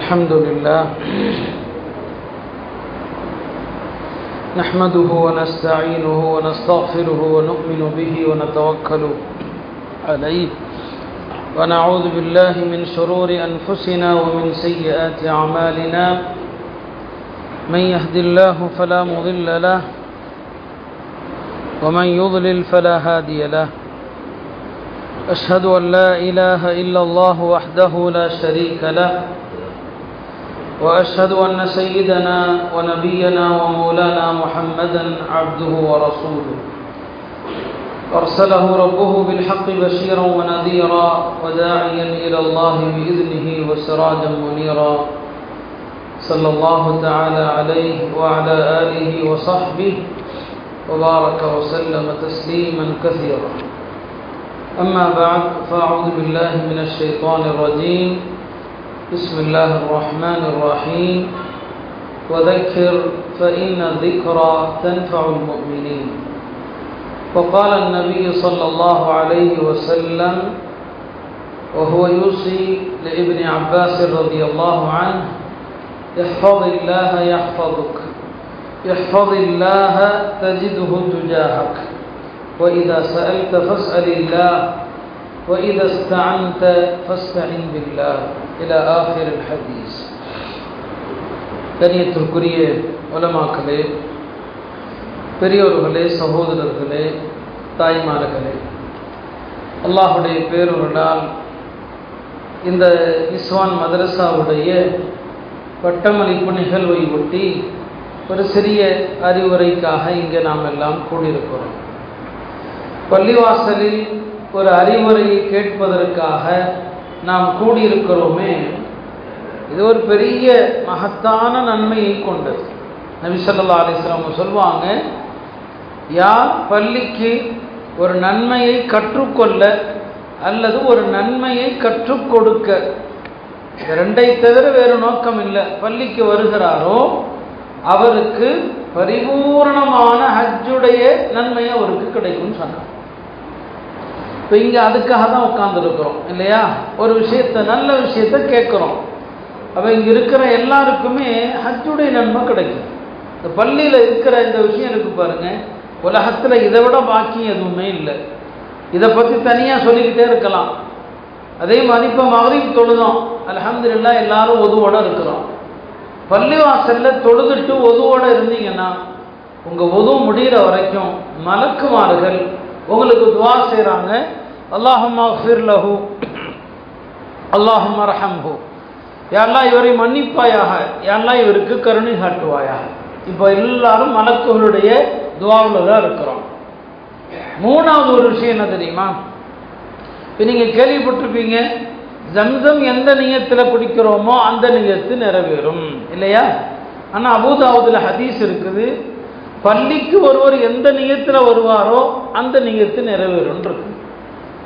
الحمد لله نحمده ونستعينه ونستغفره ونؤمن به ونتوكل عليه ونعوذ بالله من شرور أنفسنا ومن سيئات أعمالنا من يهد الله فلا مضل له ومن يضلل فلا هادي له أشهد أن لا إله إلا الله وحده لا شريك له وأشهد أن سيدنا ونبينا ومولانا محمدا عبده ورسوله أرسله ربه بالحق بشيرا ونذيرا وداعيا إلى الله بإذنه وسراجا منيرا صلى الله تعالى عليه وعلى آله وصحبه وبارك وسلم تسليما كثيرا. أما بعد فأعوذ بالله من الشيطان الرجيم. بسم الله الرحمن الرحيم. وذكر فإن الذكرى تنفع المؤمنين. وقال النبي صلى الله عليه وسلم وهو يوصي لابن عباس رضي الله عنه: احفظ الله يحفظك، احفظ الله تجده تجاهك، وإذا سألت فاسأل الله، وإذا استعنت فاستعن بالله إلى آخر الحديث. கண்ணியத்திற்குரிய உலமாக்களே, பெரியோர்களே, சகோதரர்களே, தாய்மார்களே, அல்லாஹுடைய பேரருளால் இந்த இஸ்வான் மதரசாவுடைய பட்டமளிப்பு நிகழ்வை ஒட்டி ஒரு சிறிய அறிவுரைக்காக இங்கே நாம் எல்லாம் கூடியிருக்கிறோம். பள்ளிவாசலில் ஒரு அறிவுரையை கேட்பதற்காக நாம் கூடியிருக்கிறோமே, இது ஒரு பெரிய மகத்தான நன்மையை கொண்டது. நபி ஸல்லல்லாஹு அலைஹி வஸல்லம் சொல்வாங்க, யார் பள்ளிக்கு ஒரு நன்மையை கற்றுக்கொள்ள அல்லது ஒரு நன்மையை கற்றுக் கொடுக்க, ரெண்டை தவிர வேறு நோக்கம் இல்லை, பள்ளிக்கு வருகிறாரோ அவருக்கு பரிபூர்ணமான ஹஜ்ஜுடைய நன்மை அவருக்கு கிடைக்கும் சொன்னார். இப்போ இங்கே அதுக்காக தான் உட்கார்ந்துருக்கிறோம் இல்லையா? ஒரு விஷயத்தை, நல்ல விஷயத்தை கேட்குறோம். அப்போ இங்கே இருக்கிற எல்லாருக்குமே ஹஜ்ஜுடைய நன்மை கிடைக்கும். இந்த பள்ளியில் இருக்கிற இந்த விஷயம் இருக்கு பாருங்க, உலகத்தில் இதை விட பாக்கி எதுவுமே இல்லை. இதை பற்றி தனியாக சொல்லிக்கிட்டே இருக்கலாம். அதே மாதிரி இப்போ மக்ரிப் தொழுதோம், அல்ஹம்துலில்லாஹ் எல்லாரும் ஒதுவோட இருக்கிறோம். பள்ளிவாசலில் தொழுதுட்டு ஒதுவோட இருந்தீங்கன்னா உங்கள் ஒது முடிகிற வரைக்கும் மலக்குமார்கள் உங்களுக்கு துவா செய்கிறாங்க. அல்லாஹும்ம ஃபிர் லஹு, அல்லாஹும்ம ரஹம்ஹு, யா அல்லாஹ் இவரை மன்னிப்பாயாக, யா அல்லாஹ் இவருக்கு கருணை காட்டுவாயாக. இப்போ எல்லாரும் மலக்குகளுடைய துவாவில் தான் இருக்கிறோம். மூணாவது ஒரு விஷயம் என்ன தெரியுமா? இப்போ நீங்கள் கேள்விப்பட்டிருப்பீங்க, ஜம்சம் எந்த நியத்தில் குடிக்கிறோமோ அந்த நியத்து நிறைவேறும் இல்லையா? ஆனால் அபூதாவுதுல ஹதீஸ் இருக்குது, பள்ளிக்கு ஒருவர் எந்த நியத்தில் வருவாரோ அந்த நியத்து நிறைவேறும் இருக்கு.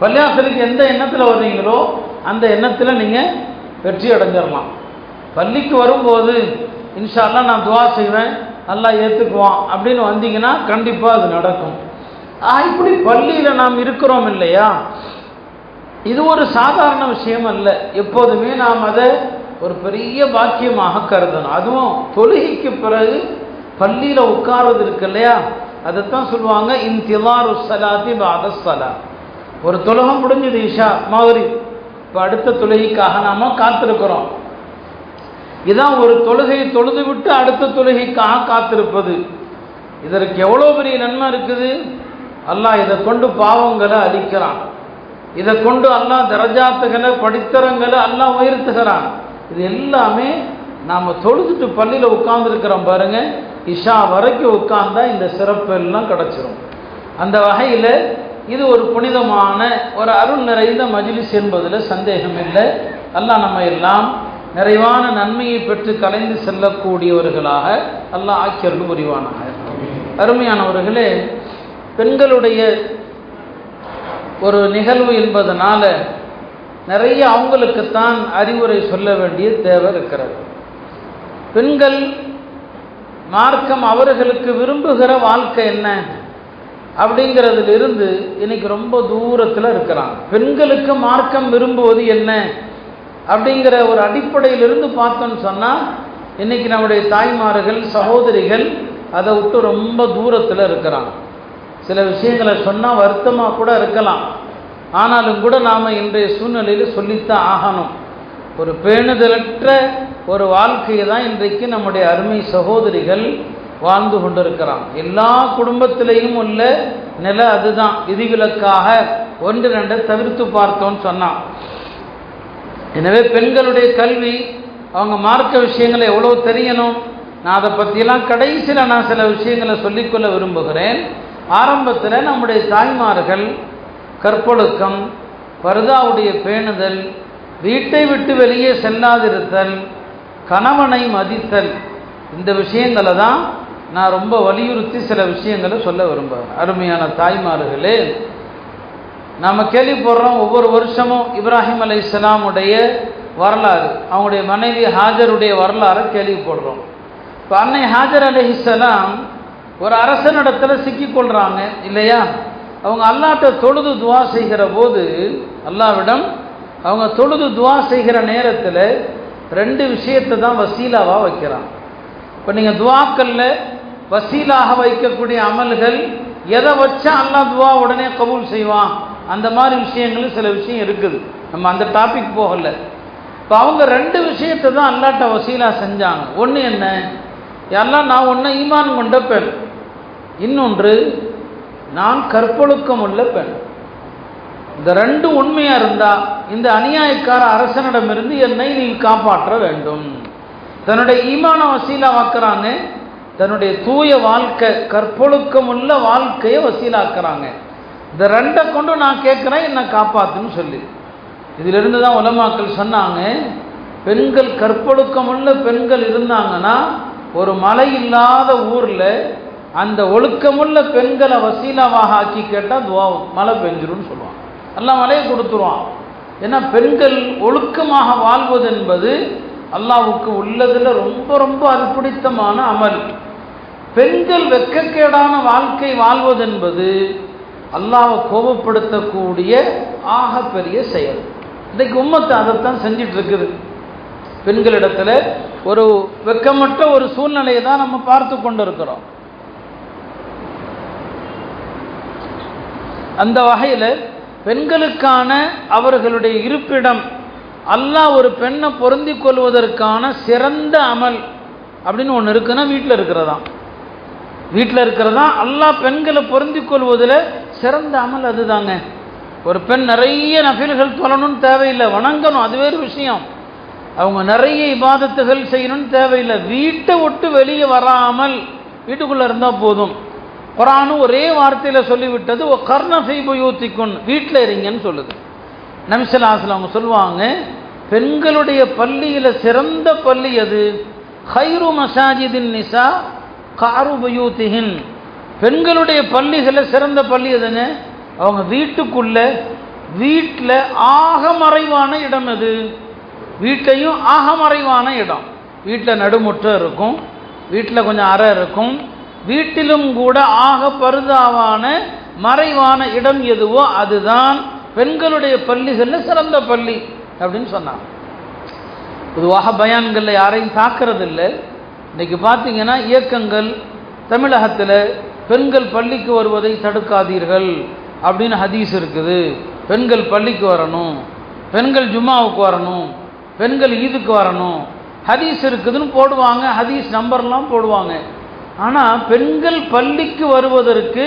பள்ளியாசலுக்கு எந்த எண்ணத்தில் வர்றீங்களோ அந்த எண்ணத்தில் நீங்கள் வெற்றி அடைஞ்சிடலாம். பள்ளிக்கு வரும்போது இன்ஷா அல்லாஹ் நான் துவா செய்வேன், அல்லாஹ் ஏற்றுக்குவான் அப்படின்னு வந்தீங்கன்னா கண்டிப்பாக அது நடக்கும். இப்படி பள்ளியில் நாம் இருக்கிறோம் இல்லையா? இது ஒரு சாதாரண விஷயம் அல்ல. எப்போதுமே நாம் அதை ஒரு பெரிய பாக்கியமாக கருதணும். அதுவும் தொழுகைக்கு பிறகு பள்ளியில் உட்கார்றது இருக்கு இல்லையா, அதைத்தான் சொல்லுவாங்க இன்திலாரு ஸலாத்தி பஅத ஸலாத். ஒரு தொழுகை முடிஞ்சது, இஷா மக்ரிப், இப்போ அடுத்த தொழுகைக்காக நாம் காத்திருக்கிறோம். இதான் ஒரு தொழுகையை தொழுது விட்டு அடுத்த தொழுகைக்காக காத்திருப்பது. இதற்கு எவ்வளோ பெரிய நன்மை இருக்குது. அல்லாஹ் இதை கொண்டு பாவங்களை அழிக்கிறான், இதை கொண்டு அல்லாஹ் தரஜாத்துகளை படித்தரங்களை அல்லாஹ் உயர்த்துகிறான். இது எல்லாமே நாம் தொழுதுட்டு பள்ளியில் உட்கார்ந்துருக்கிறோம் பாருங்க, இஷா வரைக்கும் உட்கார்ந்தா இந்த சிறப்பு எல்லாம் கிடச்சிரும். அந்த வகையில் இது ஒரு புனிதமான ஒரு அருள் நிறைந்த மஜ்லிஸ் என்பதில் சந்தேகம் இல்லை. அல்லாஹ் நம்ம எல்லாம் நிறைவான நன்மையை பெற்று கலைந்து செல்லக்கூடியவர்களாக அல்லாஹ் ஆக்கியர்கள் புரிவானாக. அருமையானவர்களே, பெண்களுடைய ஒரு நிகழ்வு என்பதனால நிறைய அவங்களுக்குத்தான் அறிவுரை சொல்ல வேண்டிய தேவை இருக்கிறது. பெண்கள் மார்க்கம் அவர்களுக்கு விரும்புகிற வாழ்க்கை என்ன அப்படிங்கிறதுலிருந்து இன்னைக்கு ரொம்ப தூரத்தில் இருக்கிறாங்க. பெண்களுக்கு மார்க்கம் விரும்புவது என்ன அப்படிங்கிற ஒரு அடிப்படையிலிருந்து பார்த்தோன்னு சொன்னால் இன்றைக்கி நம்முடைய தாய்மார்கள் சகோதரிகள் அதை விட்டு ரொம்ப தூரத்தில் இருக்கிறாங்க. சில விஷயங்களை சொன்னால் வருத்தமாக கூட இருக்கலாம், ஆனாலும் கூட நாம் இன்றைய சூழ்நிலையில் சொல்லித்தான் ஆகணும். ஒரு பேணுதலற்ற ஒரு வாழ்க்கையை தான் இன்றைக்கு நம்முடைய அருமை சகோதரிகள் வாழ்ந்து கொண்டிருக்கிறாங்க. எல்லா குடும்பத்திலையும் உள்ள நிலை அதுதான். விதிவிலக்காக ஒன்று ரெண்டை தவிர்த்து பார்த்தோன்னு சொன்னான். எனவே பெண்களுடைய கல்வி, அவங்க மார்க்க விஷயங்களை எவ்வளோ தெரியணும், நான் அதை பற்றியெல்லாம் கடைசியில் நான் சில விஷயங்களை சொல்லிக்கொள்ள விரும்புகிறேன். ஆரம்பத்தில் நம்முடைய தாய்மார்கள் கற்பொழுக்கம், பர்தாவுடைய பேணுதல், வீட்டை விட்டு வெளியே செல்லாதிருத்தல், கணவனை மதித்தல், இந்த விஷயங்களை தான் நான் ரொம்ப வலியுறுத்தி சில விஷயங்களை சொல்ல விரும்புகிறேன். அருமையான தாய்மார்களே, நாம் கேள்விப்படுறோம் ஒவ்வொரு வருஷமும் இப்ராஹிம் அலைஹிஸ்ஸலாமுடைய வரலாறு, அவங்களுடைய மனைவி ஹாஜருடைய வரலாறை கேள்விப்படுறோம். இப்போ அன்னை ஹாஜர் அலைஹிஸ்ஸலாம் ஒரு அரசனிடத்தில் சிக்கிக்கொள்கிறாங்க இல்லையா? அவங்க அல்லாஹ்ட்ட தொழுது துவா செய்கிற போது, அல்லாஹ்விடம் அவங்க தொழுது துவா செய்கிற நேரத்தில் ரெண்டு விஷயத்தை தான் வசீலாவாக வைக்கிறாங்க. இப்போ நீங்கள் துவாக்களில் வசீலாக வைக்கக்கூடிய அமல்கள் எதை வச்சா அல்லாஹ் துவா உடனே கபூல் செய்வான், அந்த மாதிரி விஷயங்கள் சில விஷயம் இருக்குது. நம்ம அந்த டாபிக் போகலை. இப்போ அவங்க ரெண்டு விஷயத்தை தான் அல்லாஹ்ட்ட வசீலா செஞ்சாங்க. ஒன்று என்ன, எல்லாம் நான் ஒன்று ஈமான் கொண்ட பெண், இன்னொன்று நான் கற்பொழுக்கம் உள்ள பெண். இந்த ரெண்டு உண்மையாக இருந்தால் இந்த அநியாயக்கார அரசனிடமிருந்து என்னை நீ காப்பாற்ற வேண்டும். தன்னுடைய ஈமான வசீலா வாக்குறாங்க, தன்னுடைய தூய வாழ்க்கை கற்பொழுக்கம் உள்ள வாழ்க்கையை வசீலாக்குறாங்க. இந்த ரெண்டை கொண்டு நான் கேட்குறேன், என்னை காப்பாற்றுன்னு சொல்லி. இதிலிருந்து தான் உலமாக்கள் சொன்னாங்க, பெண்கள் கற்பொழுக்கம் உள்ள பெண்கள் இருந்தாங்கன்னா ஒரு மழை இல்லாத ஊரில் அந்த ஒழுக்கமுள்ள பெண்களை வசீலாவாக ஆக்கி கேட்டால் துவாவும் மழை பெஞ்சிரும்னு சொல்லுவாங்க. எல்லாம் மழையை கொடுத்துருவான். ஏன்னா பெண்கள் ஒழுக்கமாக வாழ்வது என்பது அல்லாஹ்வுக்கு உள்ளதில் ரொம்ப ரொம்ப அது பிடித்தமான அமல். பெண்கள் வெட்கக்கேடான வாழ்க்கை வாழ்வது என்பது அல்லாஹ்வை கோபப்படுத்தக்கூடிய ஆக பெரிய செயல். இன்றைக்கு உம்மத்து அதைத்தான் செஞ்சிட்டு இருக்குது. பெண்களிடத்தில் ஒரு வெட்கமற்ற ஒரு சூழ்நிலையை தான் நம்ம பார்த்து கொண்டு இருக்கிறோம். அந்த வகையில் பெண்களுக்கான அவர்களுடைய இருப்பிடம், அல்லாஹ் ஒரு பெண்ணை பொருந்தி கொள்வதற்கான சிறந்த அமல் அப்படின்னு ஒன்று இருக்குன்னா வீட்டில் இருக்கிறதா. வீட்டில் இருக்கிறதா அல்லாஹ் பெண்களை பொருந்தி கொள்வதில் சிறந்த அமல் அதுதாங்க. ஒரு பெண் நிறைய நஃபில்கள் தொழணும்னு தேவையில்லை, வணங்கணும், அது வேறு விஷயம். அவங்க நிறைய இபாதத்துகள் செய்யணும்னு தேவையில்லை, வீட்டை விட்டு வெளியே வராமல் வீட்டுக்குள்ளே இருந்தால் போதும். குர்ஆனும் ஒரே வார்த்தையில் சொல்லிவிட்டது, ஓ கர்ண ஃபீ புயூத்திக்குன், வீட்டில் இருங்கன்னு சொல்லுது. நபி ஸல்லல்லாஹு அலைஹி வஸல்லம் அவங்க சொல்லுவாங்க, பெண்களுடைய பள்ளியில் சிறந்த பள்ளி அது, ஹைரு மசாஜிதின் நிசா காரு புயூத்திஹின், பெண்களுடைய பள்ளிகளில் சிறந்த பள்ளி எதுங்க, அவங்க வீட்டுக்குள்ள வீட்டில் ஆக மறைவான இடம் அது. வீட்லையும் ஆக மறைவான இடம். வீட்டில் நடுமுற்றம் இருக்கும், வீட்டில் கொஞ்சம் அறை இருக்கும், வீட்டிலும் கூட ஆக பருதாவான மறைவான இடம் எதுவோ அதுதான் பெண்களுடைய பள்ளிகளில் சிறந்த பள்ளி அப்படின்னு சொன்னாங்க. பொதுவாக பயான்களில் யாரையும் தாக்குறதில்லை. இன்றைக்கி பார்த்தீங்கன்னா இயக்கங்கள் தமிழகத்தில் பெண்கள் பள்ளிக்கு வருவதை தடுக்காதீர்கள் அப்படின்னு ஹதீஸ் இருக்குது, பெண்கள் பள்ளிக்கு வரணும், பெண்கள் ஜும்மாவுக்கு வரணும், பெண்கள் ஈதுக்கு வரணும், ஹதீஸ் இருக்குதுன்னு போடுவாங்க, ஹதீஸ் நம்பர்லாம் போடுவாங்க. ஆனால் பெண்கள் பள்ளிக்கு வருவதற்கு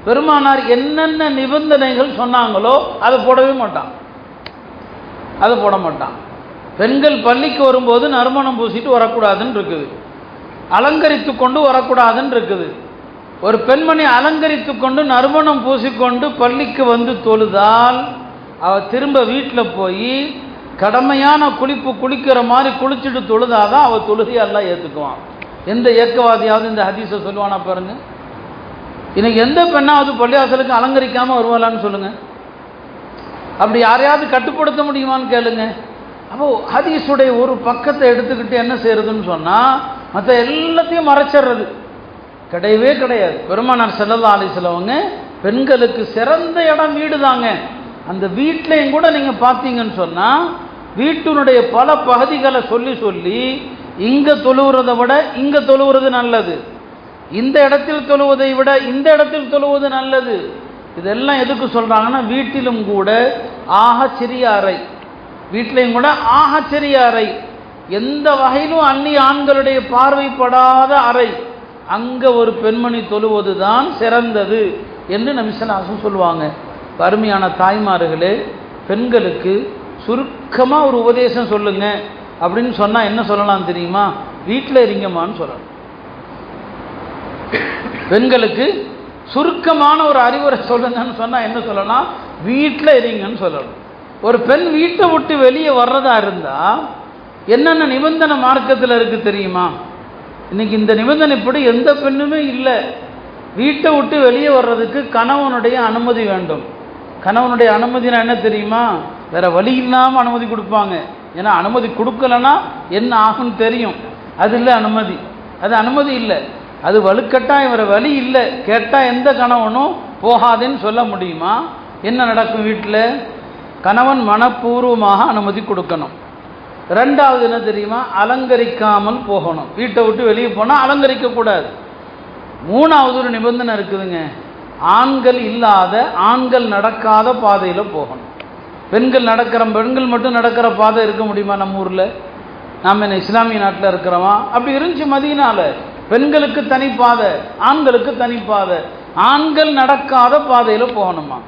பெருமானார் என்னென்ன நிபந்தனைகள் சொன்னாங்களோ அதை போடவே மாட்டான், அதை போட மாட்டான். பெண்கள் பள்ளிக்கு வரும்போது நறுமணம் பூசிட்டு வரக்கூடாதுன்னு இருக்குது, அலங்கரித்து கொண்டு வரக்கூடாதுன்னு இருக்குது. ஒரு பெண்மணி அலங்கரித்து கொண்டு நறுமணம் பூசிக்கொண்டு பள்ளிக்கு வந்து தொழுதால் அவள் திரும்ப வீட்டில் போய் கடமையான குளிப்பு குளிக்கிற மாதிரி குளிச்சுட்டு தொழுதாதான் அவள் தொழுகையெல்லாம் ஏற்றுக்குவான். எந்த இயக்கவாதியாவது இந்த ஹதீஸை சொல்லுவானா பாருங்க. இன்னைக்கு எந்த பெண்ணாவது பள்ளிவாசலுக்கு அலங்கரிக்காமல் வருவாளான்னு சொல்லுங்க. அப்படி யாரையாவது கட்டுப்படுத்த முடியுமான்னு கேளுங்க. அப்போ ஹதீஸுடைய ஒரு பக்கத்தை எடுத்துக்கிட்டு என்ன செய்யறதுன்னு சொன்னால் மற்ற எல்லாத்தையும் மறைச்சிடுறது கிடையவே கிடையாது. பெருமானார் ஸல்லல்லாஹு அலைஹி வஸல்லம் பெண்களுக்கு சிறந்த இடம் வீடு தாங்க. அந்த வீட்லையும் கூட நீங்கள் பார்த்தீங்கன்னு சொன்னால் வீட்டினுடைய பல பகுதிகளை சொல்லி சொல்லி இங்கே தொழுகிறதை விட இங்கே தொழுகிறது நல்லது, இந்த இடத்தில் தொழுவதை விட இந்த இடத்தில் தொழுவது நல்லது. இதெல்லாம் எதுக்கு சொல்கிறாங்கன்னா, வீட்டிலும் கூட ஆகச்சிறிய அறை, வீட்டிலையும் கூட ஆகச்சிறிய அறை, எந்த வகையிலும் அந்நிய ஆண்களுடைய பார்வைப்படாத அறை, அங்கே ஒரு பெண்மணி தொழுவது தான் சிறந்தது என்று நபி ஸல்லல்லாஹு அலைஹி வஸல்லம் சொல்லுவாங்க. அருமையான தாய்மார்களே, பெண்களுக்கு சுருக்கமாக ஒரு உபதேசம் சொல்லுங்க அப்படின்னு சொன்னால் என்ன சொல்லலாம் தெரியுமா? வீட்டில் இருங்கம்மான்னு சொல்லணும். பெண்களுக்கு சுருக்கமான ஒரு அறிவுரை சொல்லுங்கன்னு சொன்னால் என்ன சொல்லலாம்? வீட்டில் இருங்கன்னு சொல்லணும். ஒரு பெண் வீட்டை விட்டு வெளியே வர்றதா இருந்தால் என்னென்ன நிபந்தனை மார்க்கத்தில் இருக்குது தெரியுமா? இன்னைக்கு இந்த நிபந்தனை இப்படி எந்த பெண்ணுமே இல்லை. வீட்டை விட்டு வெளியே வர்றதுக்கு கணவனுடைய அனுமதி வேண்டும். கணவனுடைய அனுமதினா என்ன தெரியுமா? வேற வழி இல்லாமல் அனுமதி கொடுப்பாங்க. ஏன்னா அனுமதி கொடுக்கலன்னா என்ன ஆகும்னு தெரியும். அது இல்லை அனுமதி, அது அனுமதி இல்லை, அது வலுக்கட்டாயம், வேற வழி இல்லை. கேட்டால் எந்த கணவனும் போகாதேன்னு சொல்ல முடியுமா? என்ன நடக்கும் வீட்டில்? கணவன் மனப்பூர்வமாக அனுமதி கொடுக்கணும். ரெண்டாவது என்ன தெரியுமா? அலங்கரிக்காமல் போகணும். வீட்டை விட்டு வெளியே போனால் அலங்கரிக்கக்கூடாது. மூணாவது ஒரு நிபந்தனை இருக்குதுங்க, ஆண்கள் இல்லாத, ஆண்கள் நடக்காத பாதையில் போகணும். பெண்கள் மட்டும் நடக்கிற பாதை இருக்க முடியுமா நம்ம ஊரில்? நாம் என்ன இஸ்லாமிய நாட்டில் இருக்கிறோமா? அப்படி இருந்துச்சு மதீனாவில். பெண்களுக்கு தனி பாதை, ஆண்களுக்கு தனி பாதை. ஆண்கள் நடக்காத பாதையில் போகணுமா.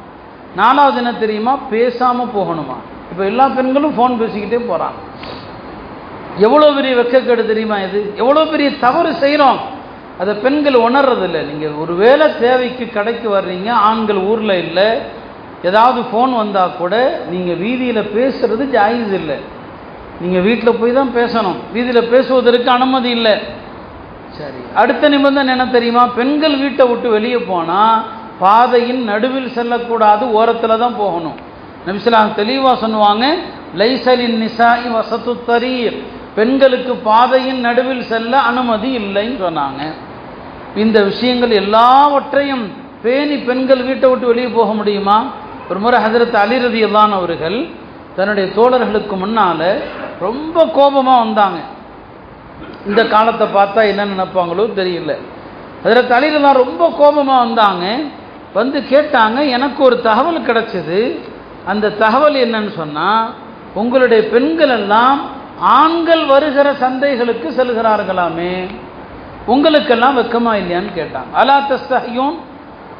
நாலாவது என்ன தெரியுமா? பேசாமல் போகணுமா. இப்போ எல்லா பெண்களும் ஃபோன் பேசிக்கிட்டே போகிறாங்க. எவ்வளோ பெரிய வெட்கக்கேடு தெரியுமா இது? எவ்வளோ பெரிய தவறு செய்கிறோம், அதை பெண்கள் உணர்றதில்லை. நீங்கள் ஒரு வேளை தேவைக்கு கடைக்கு வர்றீங்க, ஆண்கள் ஊரில் இல்லை, ஏதாவது ஃபோன் வந்தால் கூட நீங்கள் வீதியில் பேசுகிறது ஜாயிஸ் இல்லை. நீங்கள் வீட்டில் போய் தான் பேசணும். வீதியில் பேசுவதற்கு அனுமதி இல்லை. சரி, அடுத்த நிபந்தனை என்ன தெரியுமா? பெண்கள் வீட்டை விட்டு வெளியே போனால் பாதையின் நடுவில் செல்லக்கூடாது, ஓரத்தில் தான் போகணும். நபி ஸல்லல்லாஹு அலைஹி வஸல்லம் தெளிவாக சொன்னுவாங்க, லைஸலின் நிசாஇ வஸத்து தரீக், பெண்களுக்கு பாதையின் நடுவில் செல்ல அனுமதி இல்லைன்னு சொன்னாங்க. இந்த விஷயங்கள் எல்லாவற்றையும் பேணி பெண்கள் வீட்டை விட்டு வெளியே போக முடியுமா? ஒரு முறை ஹஜ்ரத் அலி ரலியல்லாஹு அன்ஹு அவர்கள் தன்னுடைய தோழர்களுக்கு முன்னால் ரொம்ப கோபமாக வந்தாங்க. இந்த காலத்தை பார்த்தா என்ன நினைப்பாங்களோ தெரியல. ஹஜ்ரத் அலி ரலியல்லாஹு ரொம்ப கோபமாக வந்தாங்க. வந்து கேட்டாங்க, எனக்கு ஒரு தகவல் கிடைச்சது. அந்த தகவல் என்னன்னு சொன்னால், உங்களுடைய பெண்கள் எல்லாம் ஆண்கள் வருகிற சந்தைகளுக்கு செல்கிறார்களாமே, உங்களுக்கெல்லாம் வெக்கமா இல்லையான்னு கேட்டாங்க. அலா தஸ்தஹியூன்,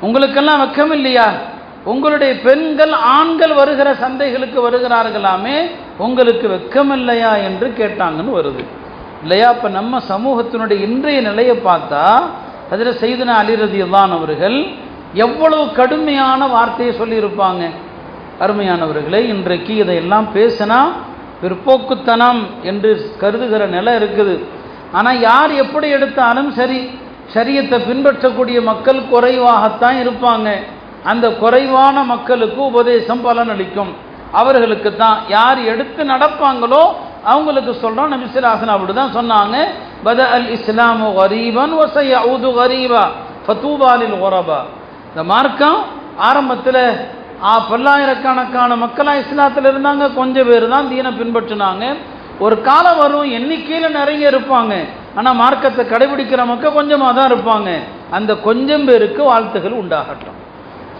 உங்களுக்கெல்லாம் வெக்கம் இல்லையா? உங்களுடைய பெண்கள் ஆண்கள் வருகிற சந்தைகளுக்கு வருகிறார்களாமே, உங்களுக்கு வெக்கம் இல்லையா என்று கேட்டாங்கன்னு வருது இல்லையா? இப்போ நம்ம சமூகத்தினுடைய இன்றைய நிலையை பார்த்தா, ஹஜ்ரத் சையதுனா அலி ரலியல்லாஹு அன்ஹு அவர்கள் எவ்வளவு கடுமையான வார்த்தையை சொல்லியிருப்பாங்க. அருமையானவர்களே, இன்றைக்கு இதையெல்லாம் பேசினா பிற்போக்குத்தனம் என்று கருதுகிற நிலை இருக்குது. ஆனால் யார் எப்படி எடுத்தாலும் சரி, ஷரியத்தை பின்பற்றக்கூடிய மக்கள் குறைவாகத்தான் இருப்பாங்க. அந்த குறைவான மக்களுக்கு உபதேசம் பலனளிக்கும். அவர்களுக்கு தான் யார் எடுத்து நடப்பாங்களோ அவங்களுக்கு சொல்கிறோம். நபி ஸல்லல்லாஹு அலைஹி வஸல்லம் அப்படி தான் சொன்னாங்க, பத அல் இஸ்லாமு கரீபன் வ சயஊது கரீபா ஃபதூபா லில் குரபா. இந்த மார்க்கம் ஆரம்பத்தில் பல்லாயிரக்கணக்கான மக்களாக இஸ்லாத்தில் இருந்தாங்க, கொஞ்சம் பேர் தான் தீனை பின்பற்றினாங்க. ஒரு காலம் வரும், எண்ணிக்கையில் நிறைய இருப்பாங்க, ஆனால் மார்க்கத்தை கடைபிடிக்கிற மக்கள் கொஞ்சமாக தான் இருப்பாங்க. அந்த கொஞ்சம் பேருக்கு வாழ்த்துகள் உண்டாகட்டும்.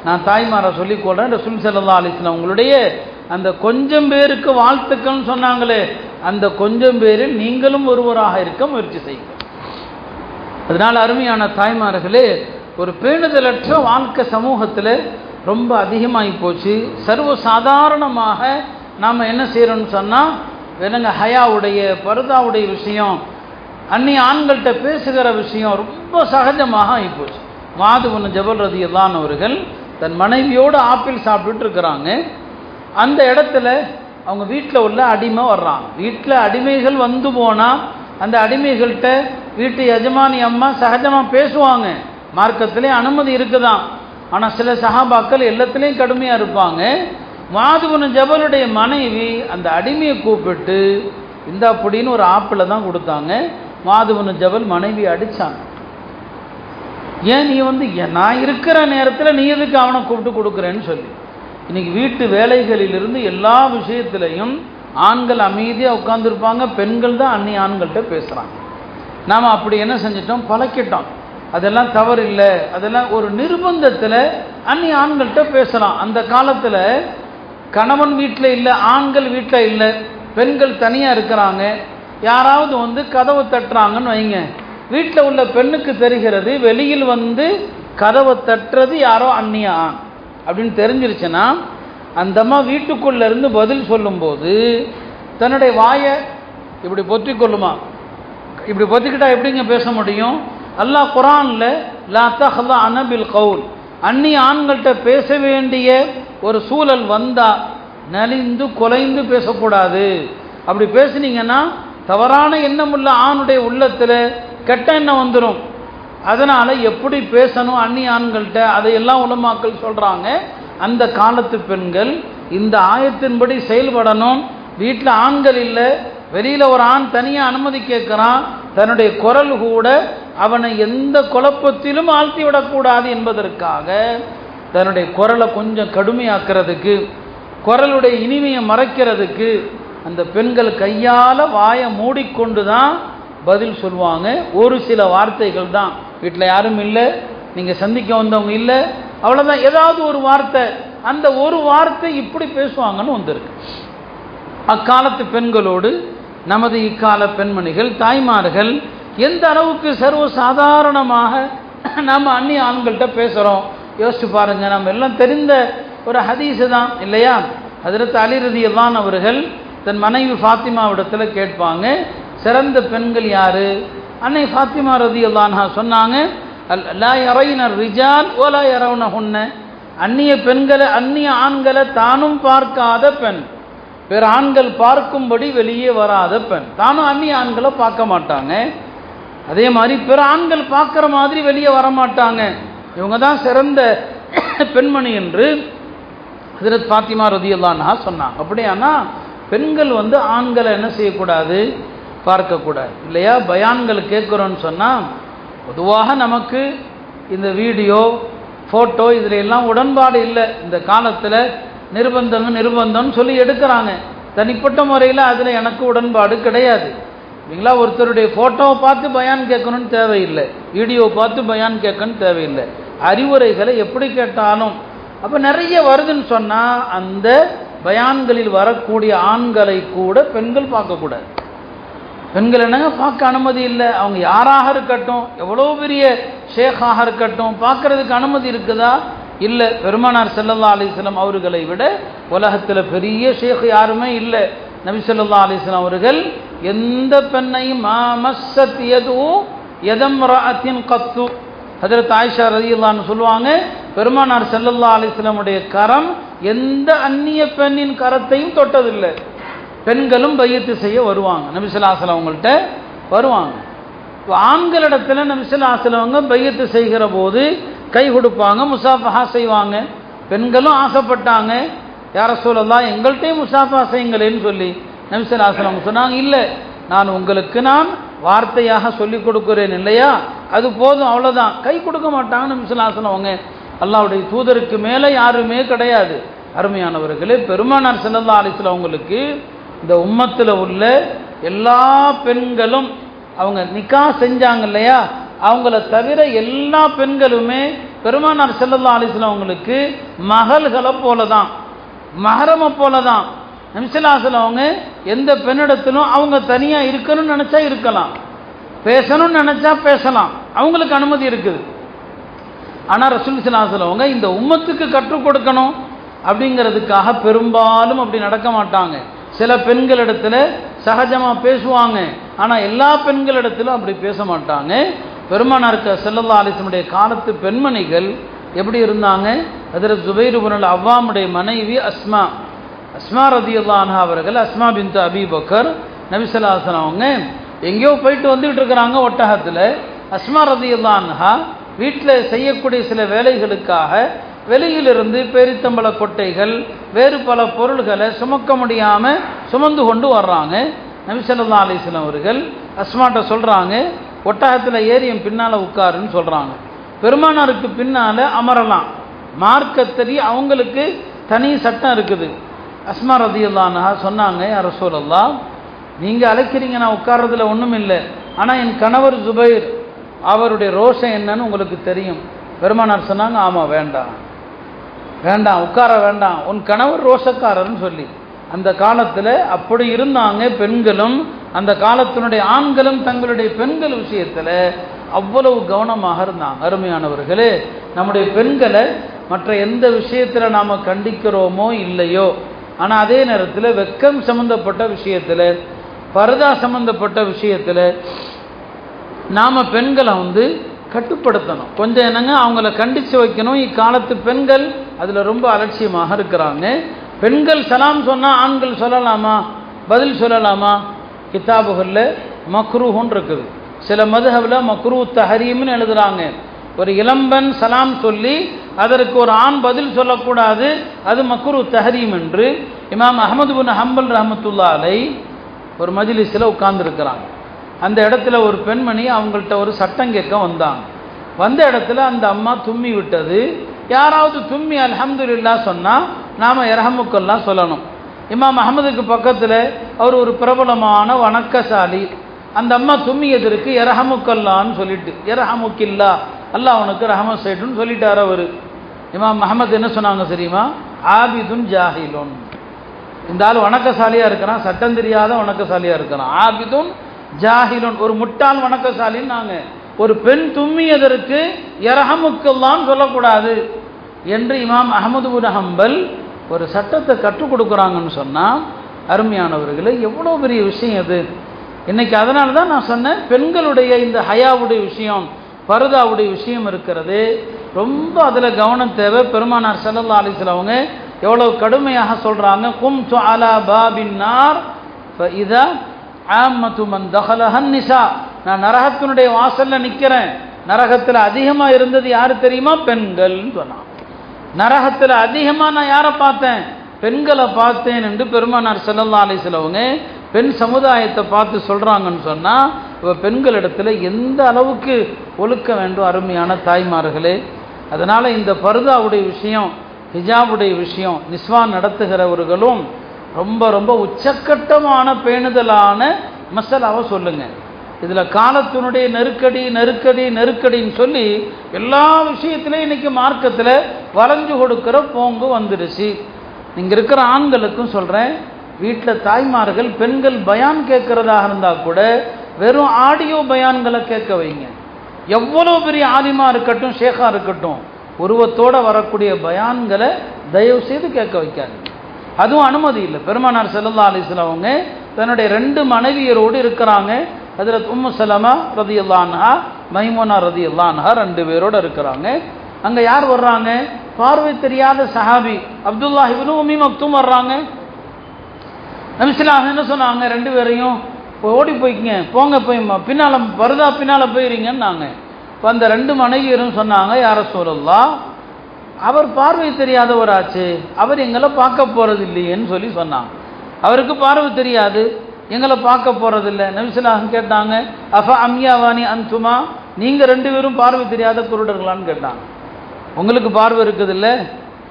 நான் தாய்மாரை சொல்லிக்கொள்கிறேன், ரசூல் ஸல்லல்லாஹு அலைஹி வஸல்லம் உங்களுடைய அந்த கொஞ்சம் பேருக்கு வாழ்த்துக்கள்னு சொன்னாங்களே, அந்த கொஞ்சம் பேரில் நீங்களும் ஒருவராக இருக்க முயற்சி செய்யுங்க. அதனால் அருமையான தாய்மார்களே, ஒரு பேணுதலற்ற வாழ்க்கை சமூகத்தில் ரொம்ப அதிகமாகி போச்சு. சர்வ சாதாரணமாக நாம் என்ன செய்கிறோம்னு சொன்னால், என்னங்க ஹயாவுடைய பர்தாவுடைய விஷயம், அந்நிய ஆண்கள்கிட்ட பேசுகிற விஷயம் ரொம்ப சகஜமாக ஆகிப்போச்சு. முஆது பின் ஜபல் ரலியல்லாஹு அன்ஹு அவர்கள் தன் மனைவியோடு ஆப்பிள் சாப்பிட்டுட்டு இருக்கிறாங்க. அந்த இடத்துல அவங்க வீட்டில் உள்ள அடிமை வர்றாங்க. வீட்டில் அடிமைகள் வந்து போனால் அந்த அடிமைகள்கிட்ட வீட்டு எஜமானி அம்மா சகஜமாக பேசுவாங்க. மார்க்கத்திலே அனுமதி இருக்குதான். ஆனால் சில சஹாபாக்கள் எல்லாத்துலேயும் கடுமையாக இருப்பாங்க. முஆது பின் ஜபலுடைய மனைவி அந்த அடிமையை கூப்பிட்டு இந்த அப்படின்னு ஒரு ஆப்பிளை தான் கொடுத்தாங்க. முஆது பின் ஜபல் மனைவி அடித்தாங்க. ஏன் நீ நான் இருக்கிற நேரத்தில் நீ எதுக்கு அவனை கூப்பிட்டு கொடுக்குறேன்னு சொல்லி. இன்றைக்கி வீட்டு வேலைகளிலிருந்து எல்லா விஷயத்திலையும் ஆண்கள் அமைதியாக உட்காந்துருப்பாங்க, பெண்கள் தான் அந்நிய ஆண்கள்கிட்ட பேசுகிறாங்க. நாம் அப்படி என்ன செஞ்சிட்டோம், பழக்கிட்டோம். அதெல்லாம் தவறு இல்லை, அதெல்லாம் ஒரு நிர்பந்தத்தில் அந்நிய ஆண்கள்கிட்ட பேசலாம். அந்த காலத்தில் கணவன் வீட்டில் இல்லை, ஆண்கள் வீட்டில் இல்லை, பெண்கள் தனியாக இருக்கிறாங்க, யாராவது கதவை தட்டுறாங்கன்னு வைங்க, வீட்டில் உள்ள பெண்ணுக்கு தெரிகிறது வெளியில் கதவை தட்டுறது யாரோ அந்நிய ஆண் அப்படின்னு தெரிஞ்சிருச்சுன்னா, அந்தம்மா வீட்டுக்குள்ளே இருந்து பதில் சொல்லும்போது தன்னுடைய வாயை இப்படி பொத்திக் கொள்ளுமா? இப்படி பொத்திக்கிட்டா எப்படிங்க பேச முடியும்? அல்லாஹ் குர்ஆன்ல லா தஹ்லஅன பில் கவுல், அந்நிய ஆண்கள்கிட்ட பேச வேண்டிய ஒரு சூழல் வந்தா நலிந்து குலைந்து பேசக்கூடாது. அப்படி பேசுனீங்கன்னா தவறான எண்ணம் உள்ள ஆணுடைய உள்ளத்தில் கெட்ட எண்ணம் வந்துடும். அதனால் எப்படி பேசணும் அந்நிய ஆண்கள்கிட்ட அதையெல்லாம் உலமாக்கள் சொல்கிறாங்க. அந்த காலத்து பெண்கள் இந்த ஆயத்தின்படி செயல்படணும். வீட்டில் ஆண்கள் இல்லை, வெளியில் ஒரு ஆண் தனியாக அனுமதி கேட்குறான், தன்னுடைய குரல் கூட அவனை எந்த குழப்பத்திலும் ஆழ்த்தி விடக்கூடாது என்பதற்காக தன்னுடைய குரலை கொஞ்சம் கடுமையாக்கிறதுக்கு, குரலுடைய இனிமையை மறைக்கிறதுக்கு அந்த பெண்கள் கையால் வாயை மூடிக்கொண்டு தான் பதில் சொல்லுவாங்க. ஒரு சில வார்த்தைகள் தான், வீட்டில் யாரும் இல்லை, நீங்கள் சந்திக்க வந்தவங்க இல்லை, அவ்வளோதான், ஏதாவது ஒரு வார்த்தை, அந்த ஒரு வார்த்தை இப்படி பேசுவாங்கன்னு வந்திருக்கு. அக்காலத்து பெண்களோடு நமது இக்கால பெண்மணிகள் தாய்மார்கள் எந்த அளவுக்கு சர்வசாதாரணமாக நம்ம அந்நிய ஆண்கள்கிட்ட பேசுகிறோம் யோசிச்சு பாருங்கள். நம்ம எல்லாம் தெரிந்த ஒரு ஹதீஸு தான் இல்லையா? ஹஜ்ரத் அலி ரலியல்லாஹு அவர்கள் தன் மனைவி ஃபாத்திமாவிடத்தில் கேட்பாங்க, சிறந்த பெண்கள் யாரு? அன்னை ஃபாத்திமா ரலியல்லாஹு அன்ஹா சொன்னாங்க, லா யரைன ரிஜால் வலா யரவுனஹுன்ன, அந்நிய பெண்களை அந்நிய ஆண்களை தானும் பார்க்காத பெண், பிற ஆண்கள் பார்க்கும்படி வெளியே வராத பெண். தானும் அந்நிய ஆண்களை பார்க்க மாட்டாங்க, அதே மாதிரி பிற ஆண்கள் பார்க்குற மாதிரி வெளியே வரமாட்டாங்க. இவங்க தான் சிறந்த பெண்மணி என்று ஹஜ்ரத் ஃபாத்திமா ரலியல்லாஹு அன்ஹா சொன்னாங்க. அப்படியானா பெண்கள் ஆண்களை என்ன செய்யக்கூடாது, பார்க்கக்கூடாது இல்லையா? பயான்கள் கேட்குறோன்னு சொன்னால் பொதுவாக நமக்கு இந்த வீடியோ ஃபோட்டோ இதில் எல்லாம் உடன்பாடு இல்லை. இந்த காலத்தில் நிர்பந்தம்னு சொல்லி எடுக்கிறாங்க. தனிப்பட்ட முறையில் அதில் எனக்கு உடன்பாடு கிடையாது இல்லைங்களா? ஒருத்தருடைய ஃபோட்டோவை பார்த்து பயான் கேட்கணும்னு தேவையில்லை, வீடியோவை பார்த்து பயான் கேட்கணும்னு தேவையில்லை. அறிவுரைகளை எப்படி கேட்டாலும் அப்போ நிறைய வருதுன்னு சொன்னால் அந்த பயான்களில் வரக்கூடிய ஆண்களை கூட பெண்கள் பார்க்கக்கூடாது. பெண்கள் என்னங்க பார்க்க அனுமதி இல்லை. அவங்க யாராக இருக்கட்டும், எவ்வளோ பெரிய ஷேக்காக இருக்கட்டும், பார்க்கறதுக்கு அனுமதி இருக்குதா? இல்லை. பெருமானார் ஸல்லல்லாஹு அலைஹி வஸல்லம் அவர்களை விட உலகத்தில் பெரிய ஷேக் யாருமே இல்லை. நபி ஸல்லல்லாஹு அலைஹி வஸல்லம் அவர்கள் எந்த பெண்ணையும் மாமஸ்ஸத் யது யதம்ரஅத்தின் கத்து, ஹஜ்ரத் ஆயிஷா ரலியல்லாஹு அன்ஹா சொல்லுவாங்க, பெருமானார் ஸல்லல்லாஹு அலைஹி வஸல்லம் உடைய கரம் எந்த அந்நிய பெண்ணின் கரத்தையும் தொட்டதில்லை. பெண்களும் பையத்து செய்ய வருவாங்க, நபி ஸல்லல்லாஹு அலைஹி வஸல்லம் அவங்கள்ட்ட வருவாங்க. ஆண்களிடத்தில் நபி ஸல்லல்லாஹு அலைஹி வஸல்லம் பையத்து செய்கிற போது கை கொடுப்பாங்க, முசாஃபஹா செய்வாங்க. பெண்களும் ஆசைப்பட்டாங்க, யா ரசூலல்லாஹ் எங்கள்கிட்டையும் முசாஃபா செய்யுங்களேன்னு சொல்லி நபி ஸல்லல்லாஹு அலைஹி வஸல்லம் சொன்னாங்க, இல்லை நான் உங்களுக்கு வார்த்தையாக சொல்லிக் கொடுக்குறேன் இல்லையா, அது போதும், அவ்வளோதான். கை கொடுக்க மாட்டாங்க நபி ஸல்லல்லாஹு அலைஹி வஸல்லம் அவங்க. அல்லாஹ்வுடைய தூதருக்கு மேலே யாருமே கிடையாது. அருமையானவர்களே, பெருமானார் ஸல்லல்லாஹு அலைஹி வஸல்லம் அவங்களுக்கு இந்த உம்மத்தில் உள்ள எல்லா பெண்களும் அவங்க நிக்கா செஞ்சாங்க இல்லையா, அவங்கள தவிர எல்லா பெண்களுமே பெருமானார் ஸல்லல்லாஹு அலைஹி வஸல்லம் அவங்களுக்கு மகள்களை போல தான், மஹரமை போல தான். நபி ஸல்லல்லாஹு அலைஹி வஸல்லம் அவங்க எந்த பெண்ணிடத்திலும் அவங்க தனியாக இருக்கணும்னு நினச்சா இருக்கலாம், பேசணும்னு நினச்சா பேசலாம், அவங்களுக்கு அனுமதி இருக்குது. ஆனால் ரசூல் ஸல்லல்லாஹு அலைஹி வஸல்லம் அவங்க இந்த உம்மத்துக்கு கற்றுக் கொடுக்கணும் அப்படிங்கிறதுக்காக பெரும்பாலும் அப்படி நடக்க மாட்டாங்க. சில பெண்களிடத்தில் சகஜமாக பேசுவாங்க, ஆனால் எல்லா பெண்களிடத்திலும் அப்படி பேச மாட்டாங்க. பெருமானாருக்கு ஸல்லல்லாஹு அலைஹி வஸல்லம் காலத்து பெண்மணிகள் எப்படி இருந்தாங்க? ஹஜ்ரத் ஜுபைர் இப்னு அவ்வாமுடைய மனைவி அஸ்மா ரலியல்லாஹு அன்ஹா அவர்கள், அஸ்மா பின்த் அபி பக்கர், நபி ஸல்லல்லாஹு அலைஹி வஸல்லம் அவங்க எங்கேயோ போயிட்டு வந்துகிட்டு இருக்கிறாங்க ஒட்டகத்தில். அஸ்மா ரலியல்லாஹு அன்ஹா வீட்டில் செய்யக்கூடிய சில வேலைகளுக்காக வெளியிலிருந்து பேரித்தம்பள கொட்டைகள் வேறு பல பொருள்களை சுமக்க முடியாமல் சுமந்து கொண்டு வர்றாங்க. நபி ஸல்லல்லாஹு அலைஹி வஸல்லம் அவர்கள் அஸ்மாட்ட சொல்கிறாங்க, ஒட்டகத்தில் ஏறி என் பின்னால் உட்காருன்னு சொல்கிறாங்க. பெருமானாருக்கு பின்னால் அமரலாம், மார்க்கத்தடி அவங்களுக்கு தனி சட்டம் இருக்குது. அஸ்மா ரலியல்லாஹு அன்ஹா சொன்னாங்க, யா ரசூலல்லாஹ், நீங்கள் அழைக்கிறீங்க, நான் உட்கார்றதுல ஒன்றும் இல்லை, ஆனால் என் கணவர் ஜுபைர் அவருடைய ரோஷம் என்னன்னு உங்களுக்கு தெரியும். பெருமானார் சொன்னாங்க, ஆமாம், வேண்டாம் வேண்டாம், உட்கார வேண்டாம், உன் கணவர் ரோஷக்காரர்னு சொல்லி. அந்த காலத்தில் அப்படி இருந்தாங்க பெண்களும், அந்த காலத்தினுடைய ஆண்களும் தங்களுடைய பெண்கள் விஷயத்தில் அவ்வளவு கவனமாக இருந்தாங்க. அருமையானவர்களே, நம்முடைய பெண்களை மற்ற எந்த விஷயத்தில் நாம் கண்டிக்கிறோமோ இல்லையோ, ஆனால் அதே நேரத்தில் வெக்கம் சம்பந்தப்பட்ட விஷயத்தில், பர்தா சம்பந்தப்பட்ட விஷயத்தில் நாம் பெண்களை கட்டுப்படுத்தணும். கொஞ்சம் என்னங்க அவங்கள கண்டித்து வைக்கணும். இக்காலத்து பெண்கள் அதில் ரொம்ப அலட்சியமாக இருக்கிறாங்க. பெண்கள் சலாம் சொன்னால் ஆண்கள் சொல்லலாமா, பதில் சொல்லலாமா? கிதாபுகளில் மக்ரூஹுன்னு இருக்குது. சில மதுஹபில் மக்ரூ தஹரீம்னு எழுதுகிறாங்க. ஒரு இளம்பெண் சலாம் சொல்லி அதற்கு ஒரு ஆண் பதில் சொல்லக்கூடாது, அது மக்ரூ தஹரீம் என்று இமாம் அஹ்மது பின் ஹம்பல் ரஹ்மத்துல்லாஹி அலைஹி ஒரு மஜ்லிஸில் உட்கார்ந்துருக்கிறாங்க. அந்த இடத்துல ஒரு பெண்மணி அவங்கள்ட்ட ஒரு சட்டம் கேட்க வந்தாங்க. வந்த இடத்துல அந்த அம்மா தும்மி விட்டது. யாராவது தும்மி அல்ஹம்துலில்லாஹ் சொன்னால் நாம் இரஹமுக்கெல்லாம் சொல்லணும். இமாம் அஹ்மதுக்கு பக்கத்தில் அவர் ஒரு பிரபலமான வணக்கசாலி. அந்த அம்மா தும்மியதற்கு இரஹமுக்கல்லான்னு சொல்லிட்டு, இரஹமுக்கில்லா, அல்லாஹ் உனக்கு ரஹமத் செய்யட்டுன்னு சொல்லிட்டார் அவர். இமாம் அஹ்மத் என்ன சொன்னாங்க தெரியுமா? ஆபிதுன் ஜாஹிலுன். இந்த ஆள் வணக்கசாலியாக இருக்கிறான், சட்டம் தெரியாத வணக்கசாலியாக இருக்கிறான். ஆபிதுன் ஜாஹிலுன், ஒரு முட்டாள் வணக்கசாலின்னு நாங்கள். ஒரு பெண் தும்மியதற்கு இரஹமுக்கல்லான்னு சொல்லக்கூடாது என்று இமாம் அஹ்மது பின் ஹம்பல் ஒரு சட்டத்தை கற்றுக் கொடுக்குறாங்கன்னு சொன்னால், அருமையானவர்களே, எவ்வளோ பெரிய விஷயம் அது இன்னைக்கு. அதனால தான் நான் சொன்னேன், பெண்களுடைய இந்த ஹயாவுடைய விஷயம், பர்தாவுடைய விஷயம் இருக்கிறது, ரொம்ப அதில் கவனம் தேவை. பெருமானார் ஸல்லல்லாஹு அலைஹி வஸல்லம் அவங்க எவ்வளோ கடுமையாக சொல்கிறாங்க. கும்து அலா பாபின் நார் ஃபஇதா ஆம்மத்து மன் தஹலஹன் நிசா. நான் நரகத்தினுடைய வாசலில் நிற்கிறேன். நரகத்தில் அதிகமாக இருந்தது யார் தெரியுமா? பெண்கள்னு சொன்னான். நரகத்தில் அதிகமாக நான் யாரை பார்த்தேன்? பெண்களை பார்த்தேன் என்று பெருமானார் ஸல்லல்லாஹு அலைஹி வஸல்லம் அவங்க பெண் சமுதாயத்தை பார்த்து சொல்கிறாங்கன்னு சொன்னால், இப்போ பெண்களிடத்தில் எந்த அளவுக்கு ஒழுக்க வேண்டும் அருமையான தாய்மார்களே. அதனால் இந்த பர்தாவுடைய விஷயம், ஹிஜாபுடைய விஷயம், நிஸ்வான் நடத்துகிறவர்களும் ரொம்ப ரொம்ப உச்சக்கட்டமான பேணுதலான மசாலாவை சொல்லுங்கள். இதில் காலத்தினுடைய நெருக்கடி நெருக்கடி நெருக்கடின்னு சொல்லி எல்லா விஷயத்திலையும் இன்றைக்கி மார்க்கத்தில் வளைஞ்சு கொடுக்குற போங்கு வந்துடுச்சு. இங்கே இருக்கிற ஆண்களுக்கும் சொல்கிறேன், வீட்டில் தாய்மார்கள் பெண்கள் பயான் கேட்குறதாக இருந்தால் கூட வெறும் ஆடியோ பயான்களை கேட்க வைங்க. எவ்வளோ பெரிய ஆலிமா இருக்கட்டும், ஷேഖா இருக்கட்டும், உருவத்தோடு வரக்கூடிய பயான்களை தயவு செய்து கேட்க வைக்காது. அதுவும் அனுமதி இல்லை. பெருமானார் ஸல்லல்லாஹு அலைஹி வஸல்லம் அவங்க தன்னுடைய 2 மனைவியரோடு இருக்கிறாங்க. ஹஜ்ரத் உம்மு சலமா ரலியல்லாஹு அன்ஹா, மைமூனா ரலியல்லாஹு அன்ஹா 2 பேரோடு இருக்கிறாங்க. அங்கே யார் வர்றாங்க? பார்வை தெரியாத சஹாபி அப்துல்லாஹ் இப்னு உம்மி மக்தூம் வர்றாங்க. நபி ஸல்லல்லாஹு அலைஹி வஸல்லம் என்ன சொன்னாங்க? 2 பேரையும் ஓடி போய்க்குங்க, போங்க, போய் பின்னால் பர்தா பின்னால் போயிருங்கன்னாங்க. இப்போ அந்த 2 மனைவியரும் சொன்னாங்க, யா ரசூலல்லாஹ், அவர் பார்வை தெரியாதவராச்சு, அவர் எங்களை பார்க்க போகிறது இல்லையேன்னு சொல்லி சொன்னாங்க. அவருக்கு பார்வை தெரியாது, எங்களை பார்க்க போகிறதில்லை. நபி ஸல்லல்லாஹு அலைஹி வஸல்லம் கேட்டாங்க, அஃப அம்யாவானி அன்துமா, நீங்கள் 2 பேரும் பார்வை தெரியாத குருடர்களான்னு கேட்டாங்க. உங்களுக்கு பார்வை இருக்குதில்ல,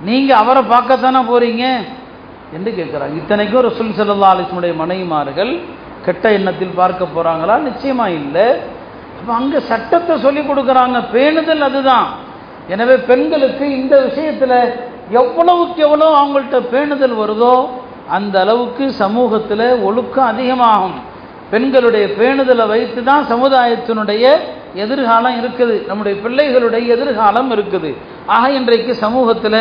நீங்கள் அவரை பார்க்கத்தானே போகிறீங்க என்று கேட்குறாங்க. இத்தனைக்கும் ரசூல் ஸல்லல்லாஹு அலைஹி வஸல்லம் மனைவிமார்கள் கெட்ட எண்ணத்தில் பார்க்க போகிறாங்களா? நிச்சயமாக இல்லை. அப்போ அங்கே சட்டத்தை சொல்லி கொடுக்குறாங்க, பேணுதல் அதுதான். எனவே பெண்களுக்கு இந்த விஷயத்தில் எவ்வளவுக்கு எவ்வளோ அவங்கள்ட்ட பேணுதல் வருதோ அந்த அளவுக்கு சமூகத்தில் ஒழுக்கம் அதிகமாகும். பெண்களுடைய பேணுதலை வைத்து தான் சமுதாயத்தினுடைய எதிர்காலம் இருக்குது, நம்முடைய பிள்ளைகளுடைய எதிர்காலம் இருக்குது. ஆக இன்றைக்கு சமூகத்தில்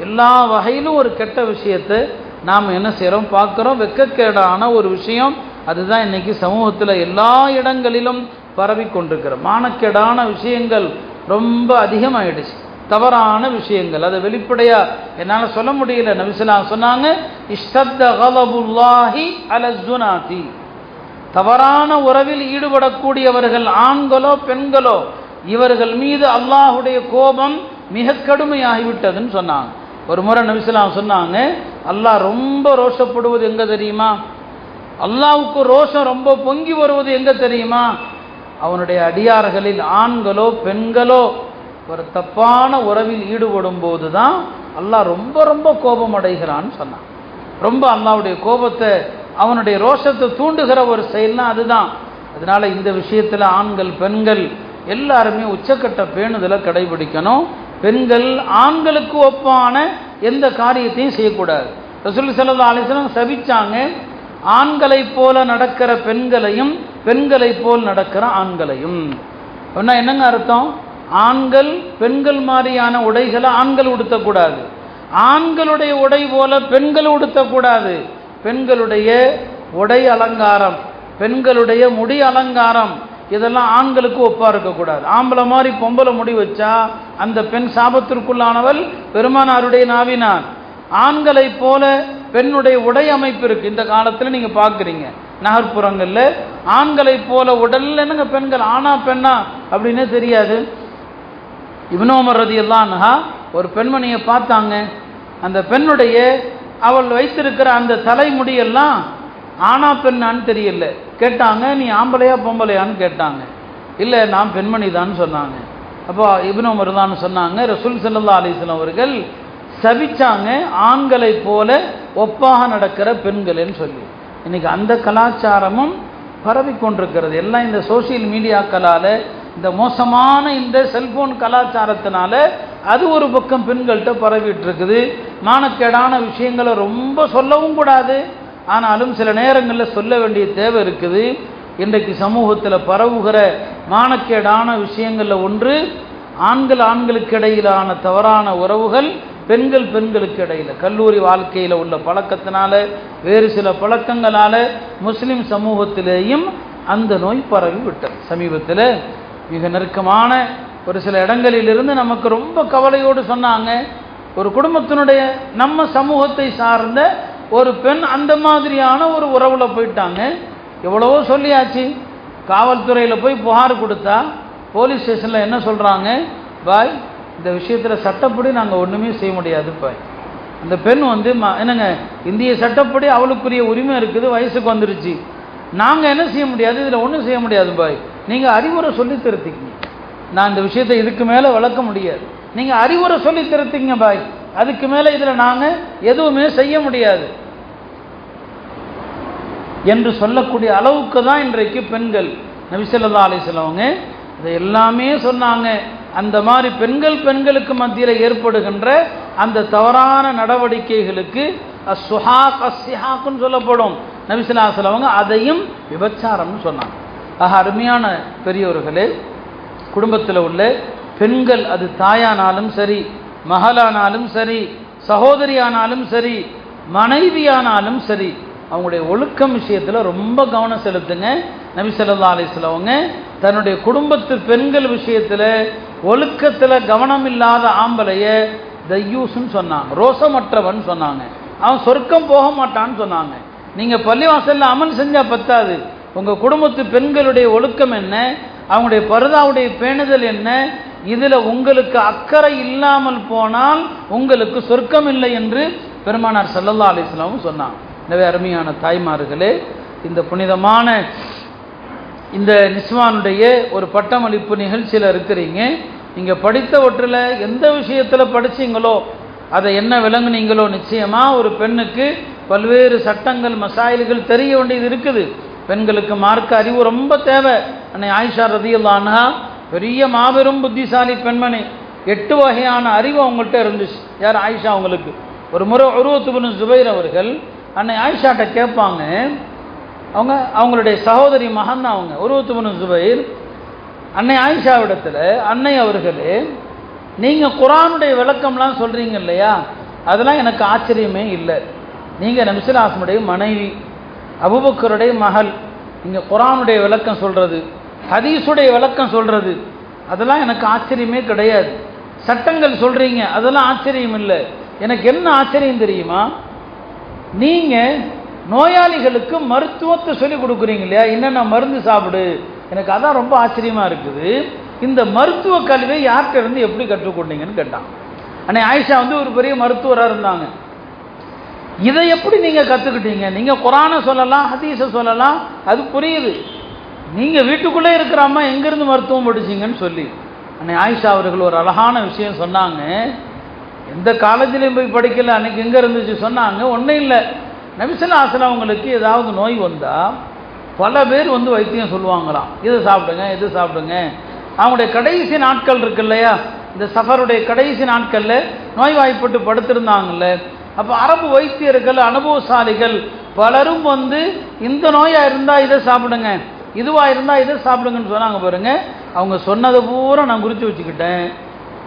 எல்லா வகையிலும் ஒரு கெட்ட விஷயத்தை நாம் என்ன செய்கிறோம், பார்க்குறோம். வெட்கக்கேடான ஒரு விஷயம் அதுதான் இன்றைக்கி சமூகத்தில் எல்லா இடங்களிலும் பரவி கொண்டிருக்கிற மானக்கேடான விஷயங்கள் ரொம்ப அதிகமாகிடுச்சு. தவறான விஷயங்கள், அதை வெளிப்படையாக என்னால் சொல்ல முடியல. நபி ஸல்லல்லாஹு அலைஹி வஸல்லம் சொன்னாங்க, இஷ்தத்த கலபுல்லாஹி அலஸ்ஸுனாதி, தவறான உறவில் ஈடுபடக்கூடியவர்கள் ஆண்களோ பெண்களோ இவர்கள் மீது அல்லாஹுடைய கோபம் மிக கடுமையாகிவிட்டதுன்னு சொன்னாங்க. ஒரு முறை நபி ஸல்லல்லாஹு அலைஹி வஸல்லம் சொன்னாங்க, அல்லாஹ் ரொம்ப ரோஷப்படுவது எங்கே தெரியுமா? அல்லாஹ்வுக்கு ரோஷம் ரொம்ப பொங்கி வருவது எங்கே தெரியுமா? அவனுடைய அடியார்களில் ஆண்களோ பெண்களோ ஒரு தப்பான உறவில் ஈடுபடும் போது தான் அல்லாஹ் ரொம்ப ரொம்ப கோபம் அடைகிறான்னு சொன்னான். ரொம்ப அல்லாஹ்வுடைய கோபத்தை, அவனுடைய ரோஷத்தை தூண்டுகிற ஒரு செயல்னா அதுதான். அதனால இந்த விஷயத்தில் ஆண்கள் பெண்கள் எல்லாருமே உச்சக்கட்ட பேணுதலை கடைபிடிக்கணும். பெண்கள் ஆண்களுக்கு ஒப்பான எந்த காரியத்தையும் செய்யக்கூடாது. ரசூல் ஸல்லல்லாஹு அலைஹி வஸல்லம் சபிச்சாங்க, ஆண்களைப் போல நடக்கிற பெண்களையும் பெண்களைப் போல் நடக்கிற ஆண்களையும். என்னங்க அர்த்தம்? ஆண்கள் பெண்கள் மாதிரியான உடைகளை ஆண்கள் உடுத்தக்கூடாது, ஆண்களுடைய உடை போல பெண்கள் உடுத்தக்கூடாது. பெண்களுடைய உடை அலங்காரம், பெண்களுடைய முடி அலங்காரம், இதெல்லாம் ஆண்களுக்கு ஒப்பா இருக்கக்கூடாது. ஆம்பளை மாதிரி பொம்பளை முடி வச்சா அந்த பெண் சாபத்திற்குள்ளானவள் பெருமானாருடைய நாவினார். ஆண்களை போல பெண்ணுடைய உடை அமைப்பு இருக்கு. இந்த காலத்தில் நீங்க பார்க்குறீங்க நகர்ப்புறங்கள்ல ஆண்களை போல உடல்ல என்னங்க பெண்கள் ஆனா பெண்ணா அப்படின்னே தெரியாது. இப்னு உமர் ரலியல்லாஹு அன்ஹா ஒரு பெண்மணியை பார்த்தாங்க. அந்த பெண்ணுடைய அவள் வைத்திருக்கிற அந்த தலைமுடியெல்லாம் ஆனா பெண்ணான்னு தெரியல. கேட்டாங்க, நீ ஆம்பளையா பொம்பளையான்னு கேட்டாங்க. இல்லை நான் பெண்மணி தான் சொன்னாங்க. அப்போ இப்னு உமர் தான் சொன்னாங்க, ரசூல் ஸல்லல்லாஹு அலைஹி வஸல்லம் அவர்கள் சபிச்சாங்க ஆண்களை போல ஒப்பாக நடக்கிற பெண்கள்னு சொல்லி. இன்னைக்கு அந்த கலாச்சாரமும் பரவி கொண்டிருக்கிறது. எல்லாம் இந்த சோசியல் மீடியாக்களால், இந்த மோசமான இந்த செல்போன் கலாச்சாரத்தினால அது ஒரு பக்கம் பெண்கள்கிட்ட பரவிட்டு இருக்குது. மானக்கேடான விஷயங்களை ரொம்ப சொல்லவும் கூடாது, ஆனாலும் சில நேரங்களில் சொல்ல வேண்டிய தேவை இருக்குது. இன்றைக்கு சமூகத்தில் பரவுகிற மானக்கேடான விஷயங்களில் ஒன்று ஆண்களுக்கு இடையிலான தவறான உறவுகள், பெண்களுக்கு இடையில் கல்லூரி வாழ்க்கையில் உள்ள பழக்கத்தினால, வேறு சில பழக்கங்களால் முஸ்லிம் சமூகத்திலேயும் அந்த நோய் பரவி விட்டது. சமீபத்தில் மிக நெருக்கமான ஒரு சில இடங்களிலிருந்து நமக்கு ரொம்ப கவலையோடு சொன்னாங்க, ஒரு குடும்பத்தினுடைய நம்ம சமூகத்தை சார்ந்த ஒரு பெண் அந்த மாதிரியான ஒரு உறவுல போயிட்டாங்க. எவ்வளவோ சொல்லியாச்சு, காவல்துறையில் போய் புகார் கொடுத்தா போலீஸ் ஸ்டேஷனில் என்ன சொல்கிறாங்க, பாய் இந்த விஷயத்தில் சட்டப்படி நாங்கள் ஒன்றுமே செய்ய முடியாது பாய். அந்த பெண் என்னங்க இந்திய சட்டப்படி அவளுக்குரிய உரிமை இருக்குது, வயசுக்கு வந்துருச்சு, நாங்கள் என்ன செய்ய முடியாது, இதில் ஒன்றும் செய்ய முடியாது பாய், நீங்கள் அறிவுரை சொல்லி திருத்திக்கிங்க, நான் இந்த விஷயத்தை இதுக்கு மேலே வளர்க்க முடியாது, நீங்கள் அறிவுரை சொல்லி திருத்திங்க பாய், அதுக்கு மேலே இதில் நாங்கள் எதுவுமே செய்ய முடியாது என்று சொல்லக்கூடிய அளவுக்கு தான் இன்றைக்கு பெண்கள். நபி ஸல்லல்லாஹு அலைஹி வஸல்லம் இதை எல்லாமே சொன்னாங்க. அந்த மாதிரி பெண்களுக்கு மத்தியில் ஏற்படுகின்ற அந்த தவறான நடவடிக்கைகளுக்கு அஸ்ஸுஹாக் அஸ்ஸிஹாக்குன்னு சொல்லப்படும். நபி ஸல்லல்லாஹு அலைஹி வஸல்லம் அதையும் விபச்சாரம்னு சொன்னாங்க. அருமையான பெரியவர்களே, குடும்பத்தில் உள்ள பெண்கள், அது தாயானாலும் சரி, மகளானாலும் சரி, சகோதரியானாலும் சரி, மனைவியானாலும் சரி, அவங்களுடைய ஒழுக்கம் விஷயத்தில் ரொம்ப கவனம் செலுத்துங்க. நபி ஸல்லல்லாஹு அலைஹி வஸல்லம் தன்னுடைய குடும்பத்து பெண்கள் விஷயத்தில் ஒழுக்கத்தில் கவனம் இல்லாத ஆம்பளைய தய்யூஸ்ன்னு சொன்னாங்க, ரோசமற்றவன் சொன்னாங்க, அவன் சொர்க்கம் போக மாட்டான்னு சொன்னாங்க. நீங்கள் பள்ளிவாசலில் அமல் செஞ்சால் பத்தாது, உங்கள் குடும்பத்து பெண்களுடைய ஒழுக்கம் என்ன, அவங்களுடைய பர்தாவுடைய பேணுதல் என்ன, இதில் உங்களுக்கு அக்கறை இல்லாமல் போனால் உங்களுக்கு சொர்க்கம் இல்லை என்று பெருமானார் ஸல்லல்லாஹு அலைஹி வஸல்லம் சொன்னாங்க. எனவே அருமையான தாய்மார்களே, இந்த புனிதமான இந்த நிஸ்வானுடைய ஒரு பட்டமளிப்பு நிகழ்ச்சியில் இருக்கிறீங்க. நீங்கள் படித்தவற்றில் எந்த விஷயத்தில் படித்தீங்களோ அதை என்ன விளங்குனீங்களோ, நிச்சயமாக ஒரு பெண்ணுக்கு பல்வேறு சட்டங்கள் மசாயில்கள் தெரிய வேண்டியது இருக்குது. பெண்களுக்கு மார்க்க அறிவு ரொம்ப தேவை. அன்னை ஆயிஷா ரலியல்லாஹு அன்ஹா பெரிய மாபெரும் புத்திசாலி பெண்மணி, 8 வகையான அறிவு அவங்கள்ட்ட இருந்துச்சு. யார்? ஆயிஷா. அவங்களுக்கு ஒரு முறை உர்வத் இப்னு ஸுபைர் அவர்கள் அன்னை ஆயிஷாட்ட கேட்பாங்க, அவங்களுடைய சகோதரி மகன் தான் அவங்க, உர்வத் இப்னு ஸுபைர். அன்னை ஆயிஷாவிடத்தில், அன்னை அவர்களே, நீங்கள் குர்ஆனுடைய விளக்கம்லாம் சொல்கிறீங்க இல்லையா, அதெல்லாம் எனக்கு ஆச்சரியமே இல்லை. நீங்கள் நபி ஸல்லல்லாஹு அலைஹி வஸல்லம் மனைவி, அபூபக்கருடைய மகள், நீங்கள் குர்ஆனுடைய விளக்கம் சொல்கிறது, ஹதீஸுடைய விளக்கம் சொல்கிறது, அதெல்லாம் எனக்கு ஆச்சரியமே கிடையாது. சட்டங்கள் சொல்கிறீங்க, அதெல்லாம் ஆச்சரியம் இல்லை. எனக்கு என்ன ஆச்சரியம் தெரியுமா, நீங்கள் நோயாளிகளுக்கு மருத்துவத்தை சொல்லி கொடுக்குறீங்க இல்லையா, என்னென்ன மருந்து சாப்பிடு, எனக்கு அதான் ரொம்ப ஆச்சரியமாக இருக்குது. இந்த மருத்துவ கல்வியை யார்கிட்ட இருந்து எப்படி கற்றுக்கொண்டீங்கன்னு கேட்டான். அன்னை ஆயிஷா ஒரு பெரிய மருத்துவராக இருந்தாங்க. இதை எப்படி நீங்கள் கற்றுக்கிட்டீங்க? நீங்கள் குர்ஆனை சொல்லலாம், ஹதீஸை சொல்லலாம், அது புரியுது, நீங்கள் வீட்டுக்குள்ளே இருக்கிற அம்மா எங்கேருந்து மருத்துவம் படிச்சிங்கன்னு சொல்லி அன்னை ஆயிஷா அவர்கள் ஒரு அழகான விஷயம் சொன்னாங்க. எந்த காலேஜ்லேயும் போய் படிக்கல, அன்றைக்கி எங்கே இருந்துச்சு சொன்னாங்க. ஒன்றும் இல்லை, நபி ஸல்லல்லாஹு அலைஹி வஸல்லம் அவங்களுக்கு ஏதாவது நோய் வந்தால் பல பேர் வந்து வைத்தியம் சொல்லுவாங்களாம், இது சாப்பிடுங்க இது சாப்பிடுங்க. அவங்களுடைய கடைசி நாட்கள் இருக்கு இல்லையா, இந்த சஃபருடைய கடைசி நாட்களில் நோய்வாய்ப்பட்டு படுத்திருந்தாங்கல்ல, அப்போ அரபு வைத்தியர்கள் அனுபவசாலிகள் பலரும் வந்து இந்த நோயாக இருந்தால் இதை சாப்பிடுங்க, இதுவாக இருந்தால் இதை சாப்பிடுங்கன்னு சொன்னாங்க பாருங்க. அவங்க சொன்னதை பூரா நான் குறித்து வச்சுக்கிட்டேன்,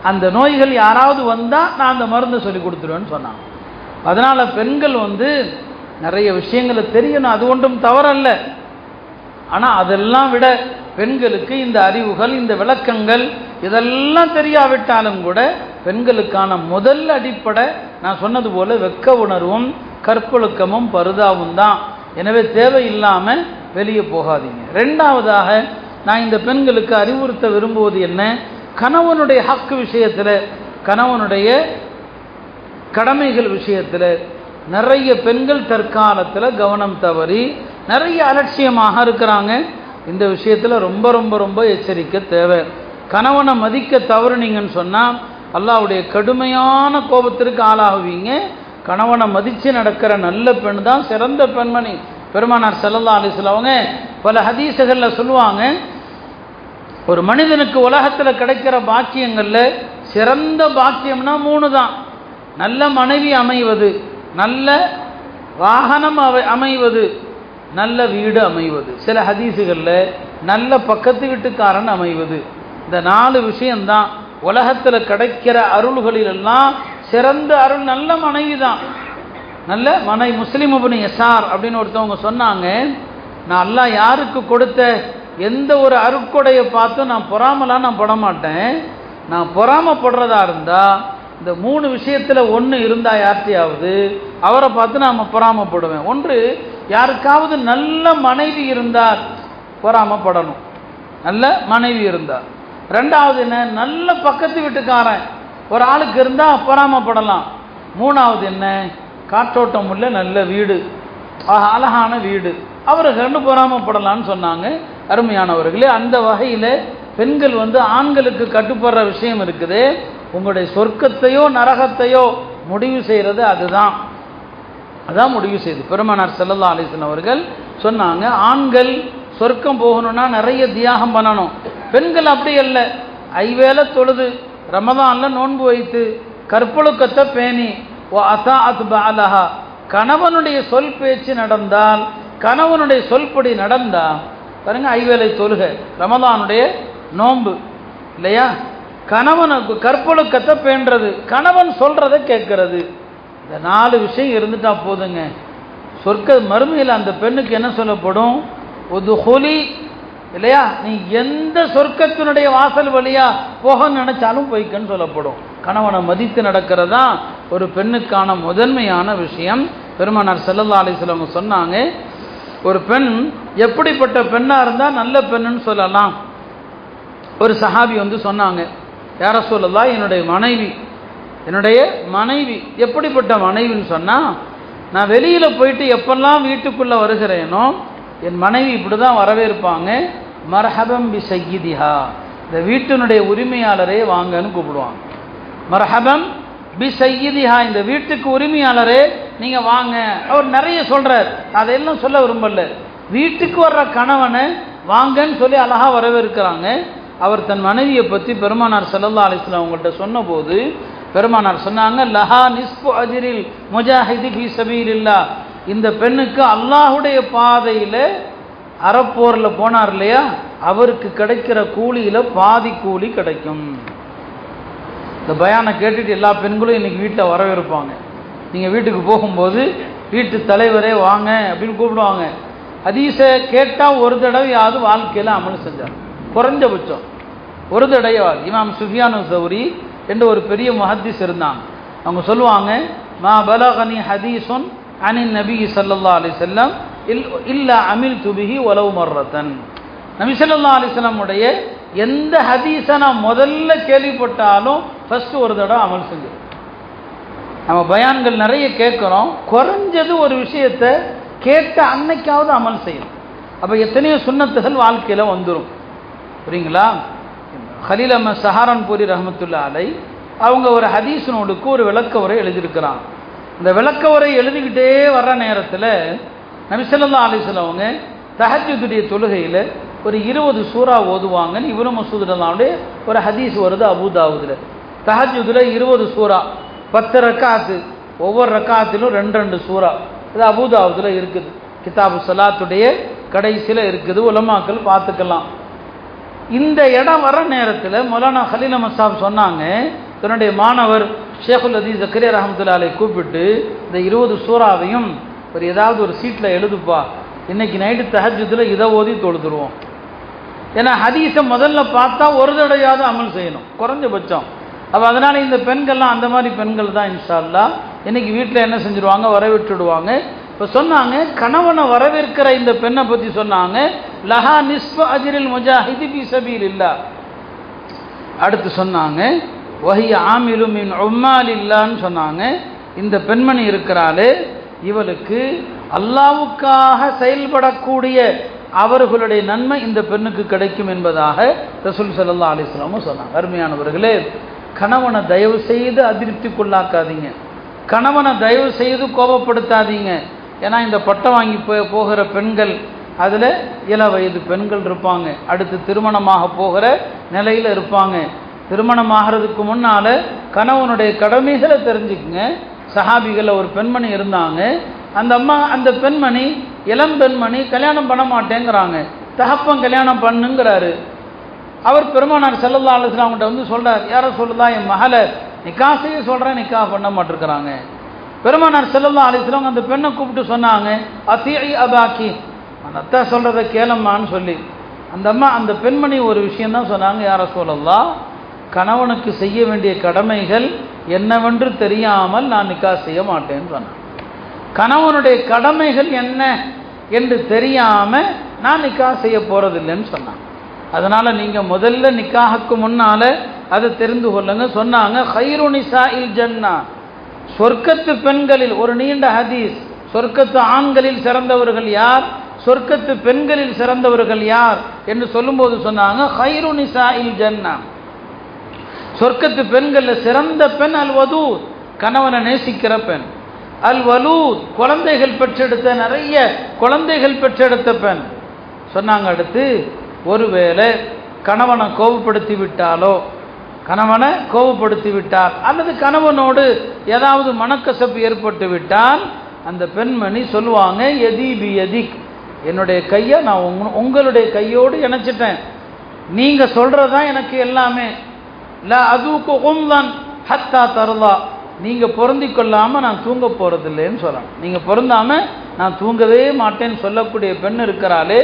அந்த நோய்கள் யாராவது வந்தால் நான் அந்த மருந்தை சொல்லி கொடுத்துருவேன்னு சொன்னாங்க. அதனால் பெண்கள் வந்து நிறைய விஷயங்களை தெரியணும், அது ஒன்றும் தவறல்ல. ஆனால் அதெல்லாம் விட பெண்களுக்கு இந்த அறிவுகள், இந்த விளக்கங்கள் இதெல்லாம் தெரியாவிட்டாலும் கூட பெண்களுக்கான முதல் அடிப்படை நான் சொன்னது போல வெட்க உணர்வும் கற்பொழுக்கமும் பருதாவும் தான். எனவே தேவையில்லாமல் வெளியே போகாதீங்க. ரெண்டாவதாக நான் இந்த பெண்களுக்கு அறிவுறுத்த விரும்புவது என்ன, கணவனுடைய ஹக்கு விஷயத்தில், கணவனுடைய கடமைகள் விஷயத்தில் நிறைய பெண்கள் தற்காலத்தில் கவனம் தவறி நிறைய அலட்சியமாக இருக்கிறாங்க. இந்த விஷயத்தில் ரொம்ப ரொம்ப ரொம்ப எச்சரிக்கை தேவை. கணவனை மதிக்க தவறுனீங்கன்னு சொன்னால் அல்லாஹ்வுடைய கடுமையான கோபத்திற்கு ஆளாகுவீங்க. கணவனை மதித்து நடக்கிற நல்ல பெண் தான் சிறந்த பெண்மணி. பெருமானார் ஸல்லல்லாஹு அலைஹி வஸல்லம் அவங்க பல ஹதீஸுகளில் சொல்லுவாங்க, ஒரு மனிதனுக்கு உலகத்தில் கிடைக்கிற பாக்கியங்களில் சிறந்த பாக்கியம்னா 3 தான். நல்ல மனைவி அமைவது, நல்ல வாகனம் அமைவது, நல்ல வீடு அமைவது, சில ஹதீஸுகளில் நல்ல பக்கத்து வீட்டுக்காரன் அமைவது. இந்த 4 விஷயம்தான் உலகத்தில் கிடைக்கிற அருள்களிலெல்லாம் சிறந்த அருள் நல்ல மனைவி தான். நல்ல மனைவி. முஸ்லிம் இப்னு யஸார் அப்படின்னு ஒருத்தவங்க சொன்னாங்க, நான் அல்லாஹ் யாருக்கு கொடுத்த எந்த ஒரு அருட்கொடையை பார்த்தும் நான் பொறாமலாம் நான் பட மாட்டேன். நான் பொறாமப்படுறதா இருந்தால் இந்த 3 விஷயத்தில் ஒன்று இருந்தால் யார்ட்டையாவது அவரை பார்த்து நாம் பொறாமப்படுவேன். ஒன்று, யாருக்காவது நல்ல மனைவி இருந்தால் பொறாமப்படணும், நல்ல மனைவி இருந்தால். ரெண்டாவது என்ன, நல்ல பக்கத்து வீட்டுக்காரன் ஒரு ஆளுக்கு இருந்தால் பொறாமப்படலாம். மூணாவது என்ன, காற்றோட்டம் உள்ள நல்ல வீடு, அழகான வீடு, அவரை கண்டு பொறாமப்படலான்னு சொன்னாங்க. அருமையானவர்களே, அந்த வகையில் பெண்கள் வந்து ஆண்களுக்கு கட்டுப்படுற விஷயம் இருக்குது. உங்களுடைய சொர்க்கத்தையோ நரகத்தையோ முடிவு செய்கிறது அதுதான், அதான் முடிவு செய்து. பெருமானார் ஸல்லல்லாஹு அலைஹி வஸல்லம் அவர்கள் சொன்னாங்க, ஆண்கள் சொர்க்கம் போகணும்னா நிறைய தியாகம் பண்ணணும். பெண்கள் அப்படி அல்ல, ஐவேளை தொழுது ரமதானில் நோன்பு வைத்து கற்பொழுக்கத்தை பேணி அதாஅத் பஅலஹா, கணவனுடைய சொல் பேச்சு நடந்தால், கணவனுடைய சொல்படி நடந்தால், பாருங்க, ஐவேளை தொழுகை, ரமதானுடைய நோன்பு இல்லையா, கணவனுக்கு கற்பொழுக்கத்தை பேணுறது, கணவன் சொல்றதை கேட்கறது, இந்த 4 விஷயம் இருந்துட்டா போதுங்க. சொர்க்க மறுமையில் அந்த பெண்ணுக்கு என்ன சொல்லப்படும், உதுஹுலி இல்லையா, நீ எந்த சொர்க்கத்தினுடைய வாசல் வழியா போக நினைச்சாலும் போய்க்கன்னு சொல்லப்படும். கணவனை மதித்து நடக்கிறதா ஒரு பெண்ணுக்கான முதன்மையான விஷயம். பெருமானார் ஸல்லல்லாஹு அலைஹி வஸல்லம் சொன்னாங்க, ஒரு பெண் எப்படிப்பட்ட பெண்ணாக இருந்தால் நல்ல பெண்ணுன்னு சொல்லலாம். ஒரு சஹாபி வந்து சொன்னாங்க, யா ரசூலல்லாஹ், என்னுடைய மனைவி எப்படிப்பட்ட மனைவின்னு சொன்னால், நான் வெளியில் போயிட்டு எப்பெல்லாம் வீட்டுக்குள்ளே வருகிறேனோ என் மனைவி இப்படி தான் வரவேற்பாங்க, மர்ஹபம் பி சய்யிதிஹா, இந்த வீட்டினுடைய உரிமையாளரே வாங்கன்னு கூப்பிடுவாங்க. மர்ஹபம் பி சய்யிதிஹா, இந்த வீட்டுக்கு உரிமையாளரே நீங்கள் வாங்க. அவர் நிறைய சொல்கிறார், அதையெல்லாம் சொல்ல விரும்பல. வீட்டுக்கு வர்ற கணவனை வாங்கன்னு சொல்லி அழகாக வரவேற்கிறாங்க. அவர் தன் மனைவியை பற்றி பெருமானார் ஸல்லல்லாஹு அலைஹி வஸல்லம் அவங்கள்ட்ட சொன்னபோது பெருமானார் சொன்னாங்க, லஹா நிஸ்பு அஜ்ரில் முஜாஹிதி ஃபீ சபீலில்லாஹ், இந்த பெண்ணுக்கு அல்லாஹுடைய பாதையில் அறப்போரில் போனார் இல்லையா, அவருக்கு கிடைக்கிற கூலியில் பாதி கூலி கிடைக்கும். இந்த பயானை கேட்டுட்டு எல்லா பெண்களும் இன்றைக்கி வீட்டில் வரவேற்பாங்க. நீங்கள் வீட்டுக்கு போகும்போது வீட்டு தலைவரே வாங்க அப்படின்னு கூப்பிடுவாங்க. ஹதீஸை கேட்டால் ஒரு தடவையாவது வாழ்க்கையில் அமல் செஞ்சார், குறைஞ்சபட்சம் ஒரு தடவையாவது. இமாம் சுஃபியானு ஸௌரி என்று ஒரு பெரிய முஹத்திஸ் இருந்தாங்க. அவங்க சொல்லுவாங்க, மா பலகனி ஹதீஸுன் அனின் நபி ஸல்லல்லாஹு அலைஹி வஸல்லம் இல்லா அமில்து பிஹி வலவ் மர்ரத்தன். நபி ஸல்லல்லாஹு அலைஹி வஸல்லம் உடைய எந்த ஹதீஸை நான் முதல்ல கேள்விப்பட்டாலும் ஃபர்ஸ்ட் ஒரு தடவை அமல் செஞ்சு. நம்ம பயான்கள் நிறைய கேட்குறோம், குறைஞ்சது ஒரு விஷயத்தை கேட்ட அன்னைக்காவது அமல் செய்யணும். அப்போ எத்தனையோ சுன்னத்துகள் வாழ்க்கையில் வந்துடும். புரியுங்களா? ஹலீல் அஹ்மத் சஹாரன்பூரி ரஹ்மத்துல்லாஹி அலைஹி அவங்க ஒரு ஹதீஸ் நூலுக்கு ஒரு விளக்க உரை எழுதியிருக்கிறாங்க. இந்த விளக்க உரை எழுதிக்கிட்டே வர்ற நேரத்தில் நபி ஸல்லல்லாஹு அலைஹி வஸல்லம் அவங்க தஹஜ்ஜுடைய தொழுகையில் ஒரு 20 சூறா ஓதுவாங்கன்னு இப்னு மஸ்ஊத் ரலியல்லாஹு ஒரு ஹதீஸ் வருது அபூதாவுதுல. தஹஜ்ஜுதுல 20 சூறா 10 ரக்காத்து, ஒவ்வொரு ரக்காத்திலும் 2 சூறா. இது அபூதாவுதுல இருக்குது, கிதாபு ஸலாத்துடைய கடைசியில் இருக்குது, உலமாக்கள் பார்த்துக்கலாம். இந்த இடம் வர நேரத்தில் மௌலானா கலீல் அஹ்மத் சாப் சொன்னாங்க, தன்னுடைய மாணவர் ஷேகுல் ஹதீஸ் ஜக்கரியா ரஹ்மத்துல்லாஹி அலைஹி கூப்பிட்டு இந்த 20 சூறாவையும் ஒரு ஏதாவது ஒரு சீட்டில் எழுதுப்பா, இன்னைக்கு நைட்டு தஹஜ்ஜுதுல இதை ஓதி தொழுதுருவோம். ஏன்னா ஹதீஸை முதல்ல பார்த்தா ஒரு தடையாவது அமல் செய்யணும் குறைஞ்சபட்சம். அப்போ அதனால் இந்த பெண்கள்லாம் அந்த மாதிரி பெண்கள் தான் இன்ஷா அல்லாஹ் இன்னைக்கு வீட்டில் என்ன செஞ்சுருவாங்க, வரவேற்றுடுவாங்க. இப்போ சொன்னாங்க, கணவனை வரவேற்கிற இந்த பெண்ணை பற்றி சொன்னாங்க, லஹா நிஸ்ஃபு அஜ்ரில் முஜாஹிதி ஃபீ சபீலில்லாஹ். அடுத்து சொன்னாங்க, வஹிய ஆமிலு மின் உம்மாலில்லான்னு சொன்னாங்க. இந்த பெண்மணி இருக்கிறாளே, இவளுக்கு அல்லாஹ்வுக்காக செயல்படக்கூடிய அவர்களுடைய நன்மை இந்த பெண்ணுக்கு கிடைக்கும் என்பதாக ரசூல் ஸல்லல்லாஹு அலைஹி வஸல்லம் சொன்னாங்க. அருமையானவர்களே, கணவனை தயவு செய்து அதிருப்திக்குள்ளாக்காதீங்க, கணவனை தயவு செய்து கோபப்படுத்தாதீங்க. ஏன்னா இந்த பட்டம் வாங்கி போகிற பெண்கள் அதில் இள வயது பெண்கள் இருப்பாங்க, அடுத்து திருமணமாக போகிற நிலையில் இருப்பாங்க. திருமணமாகிறதுக்கு முன்னால் கணவனுடைய கடமைகளை தெரிஞ்சுக்குங்க. சஹாபிகளில் ஒரு பெண்மணி இருந்தாங்க, அந்த பெண்மணி இளம் பெண்மணி கல்யாணம் பண்ண மாட்டேங்கிறாங்க, தகப்பன் கல்யாணம் பண்ணுங்கிறாரு. அவர் பெருமானார் ஸல்லல்லாஹு அலைஹி வஸல்லம் கிட்ட வந்து சொல்றார், யார சொல்லுதா, என் மகளை நிக்கா செய்ய சொல்கிறேன், நிக்கா பண்ண மாட்டிருக்கிறாங்க. பெருமானார் ஸல்லல்லாஹு அலைஹி வஸல்லம் அந்த பெண்ணை கூப்பிட்டு சொன்னாங்க, அத்தீஇ அபாக்கி, அந்த அத்தா சொல்கிறத கேளம்மான்னு சொல்லி. அந்த பெண்மணி ஒரு விஷயந்தான் சொன்னாங்க, யார சொல்லலாம், கணவனுக்கு செய்ய வேண்டிய கடமைகள் என்னவென்று தெரியாமல் நான் நிக்கா செய்ய மாட்டேன்னு சொன்னேன். கணவனுடைய கடமைகள் என்ன என்று தெரியாமல் நான் நிக்கா செய்ய போகிறதில்லைன்னு சொன்னாங்க. அதனால் நீங்கள் முதல்ல நிக்காஹுக்கு முன்னால் அதை தெரிந்து கொள்ளுங்க. சொன்னாங்க, ஹைரு நிசாஇல் ஜன்னா, சொர்க்கத்து பெண்களில் ஒரு நீண்ட ஹதீஸ், சொர்க்கத்து ஆண்களில் சிறந்தவர்கள் யார், சொர்க்கத்து பெண்களில் சிறந்தவர்கள் யார் என்று சொல்லும்போது சொன்னாங்க, ஹைரு நிசாஇல் ஜன்னா, சொர்க்கத்து பெண்களில் சிறந்த பெண் அல் வதூத், கணவனை நேசிக்கிற பெண், அல் வலூத், குழந்தைகள் பெற்றெடுத்த, நிறைய குழந்தைகள் பெற்றெடுத்த பெண் சொன்னாங்க. அடுத்து, ஒருவேளை கணவனை கோபப்படுத்தி விட்டால் அல்லது கணவனோடு ஏதாவது மனக்கசப்பு ஏற்பட்டு விட்டால் அந்த பெண்மணி சொல்லுவாங்க, எதி பி எதிக், என்னுடைய கையை நான் உங்களுடைய கையோடு இணைச்சிட்டேன், நீங்கள் சொல்கிறதான் எனக்கு எல்லாமே, லா அதுக்கு உம்லன் ஹத்தா தருதா, நீங்கள் பொருந்தி கொள்ளாமல் நான் தூங்க போகிறதில்லைன்னு சொல்லலாம். நீங்கள் பொருந்தாமல் நான் தூங்கவே மாட்டேன்னு சொல்லக்கூடிய பெண் இருக்கிறாளே,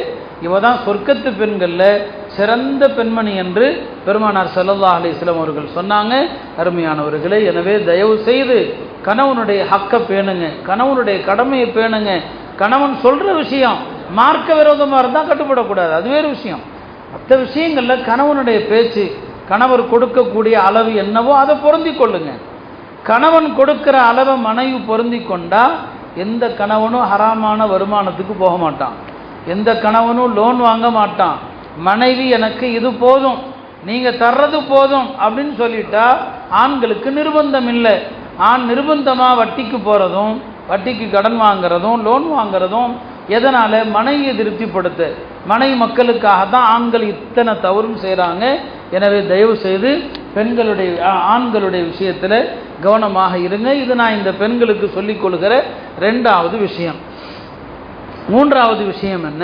இவ தான் சொர்க்கத்து பெண்களில் சிறந்த பெண்மணி என்று பெருமானார் ஸல்லல்லாஹு அலைஹி வஸல்லம் அவர்கள் சொன்னாங்க. அருமையானவர்களே, எனவே தயவு செய்து கணவனுடைய ஹக்கை பேணுங்க, கணவனுடைய கடமையை பேணுங்க. கணவன் சொல்கிற விஷயம் மார்க்க விரோதமாக இருந்தால் கட்டுப்படக்கூடாது, அது வேறு விஷயம். மற்ற விஷயங்களில் கணவனுடைய பேச்சு, கணவர் கொடுக்கக்கூடிய அளவு என்னவோ அதை பொருந்தி கொள்ளுங்க. கணவன் கொடுக்கிற அளவை மனைவி பொருந்தி கொண்டா எந்த கணவனும் ஹராமான வருமானத்துக்கு போக மாட்டான், எந்த கணவனும் லோன் வாங்க மாட்டான். மனைவி எனக்கு இது போதும், நீங்கள் தர்றது போதும் அப்படின்னு சொல்லிட்டா ஆண்களுக்கு நிர்பந்தம் இல்லை. ஆண் நிர்பந்தமாக வட்டிக்கு போகிறதும், வட்டிக்கு கடன் வாங்கிறதும், லோன் வாங்கிறதும் எதனால், மனைவியை திருப்திப்படுத்த, மனைவி மக்களுக்காக தான் ஆண்கள் இத்தனை தவறும் செய்கிறாங்க. எனவே தயவு செய்து ஆண்களுடைய விஷயத்தில் கவனமாக இருங்க. இது நான் இந்த பெண்களுக்கு சொல்லிக் கொள்கிற 2வது விஷயம். 3வது விஷயம் என்ன,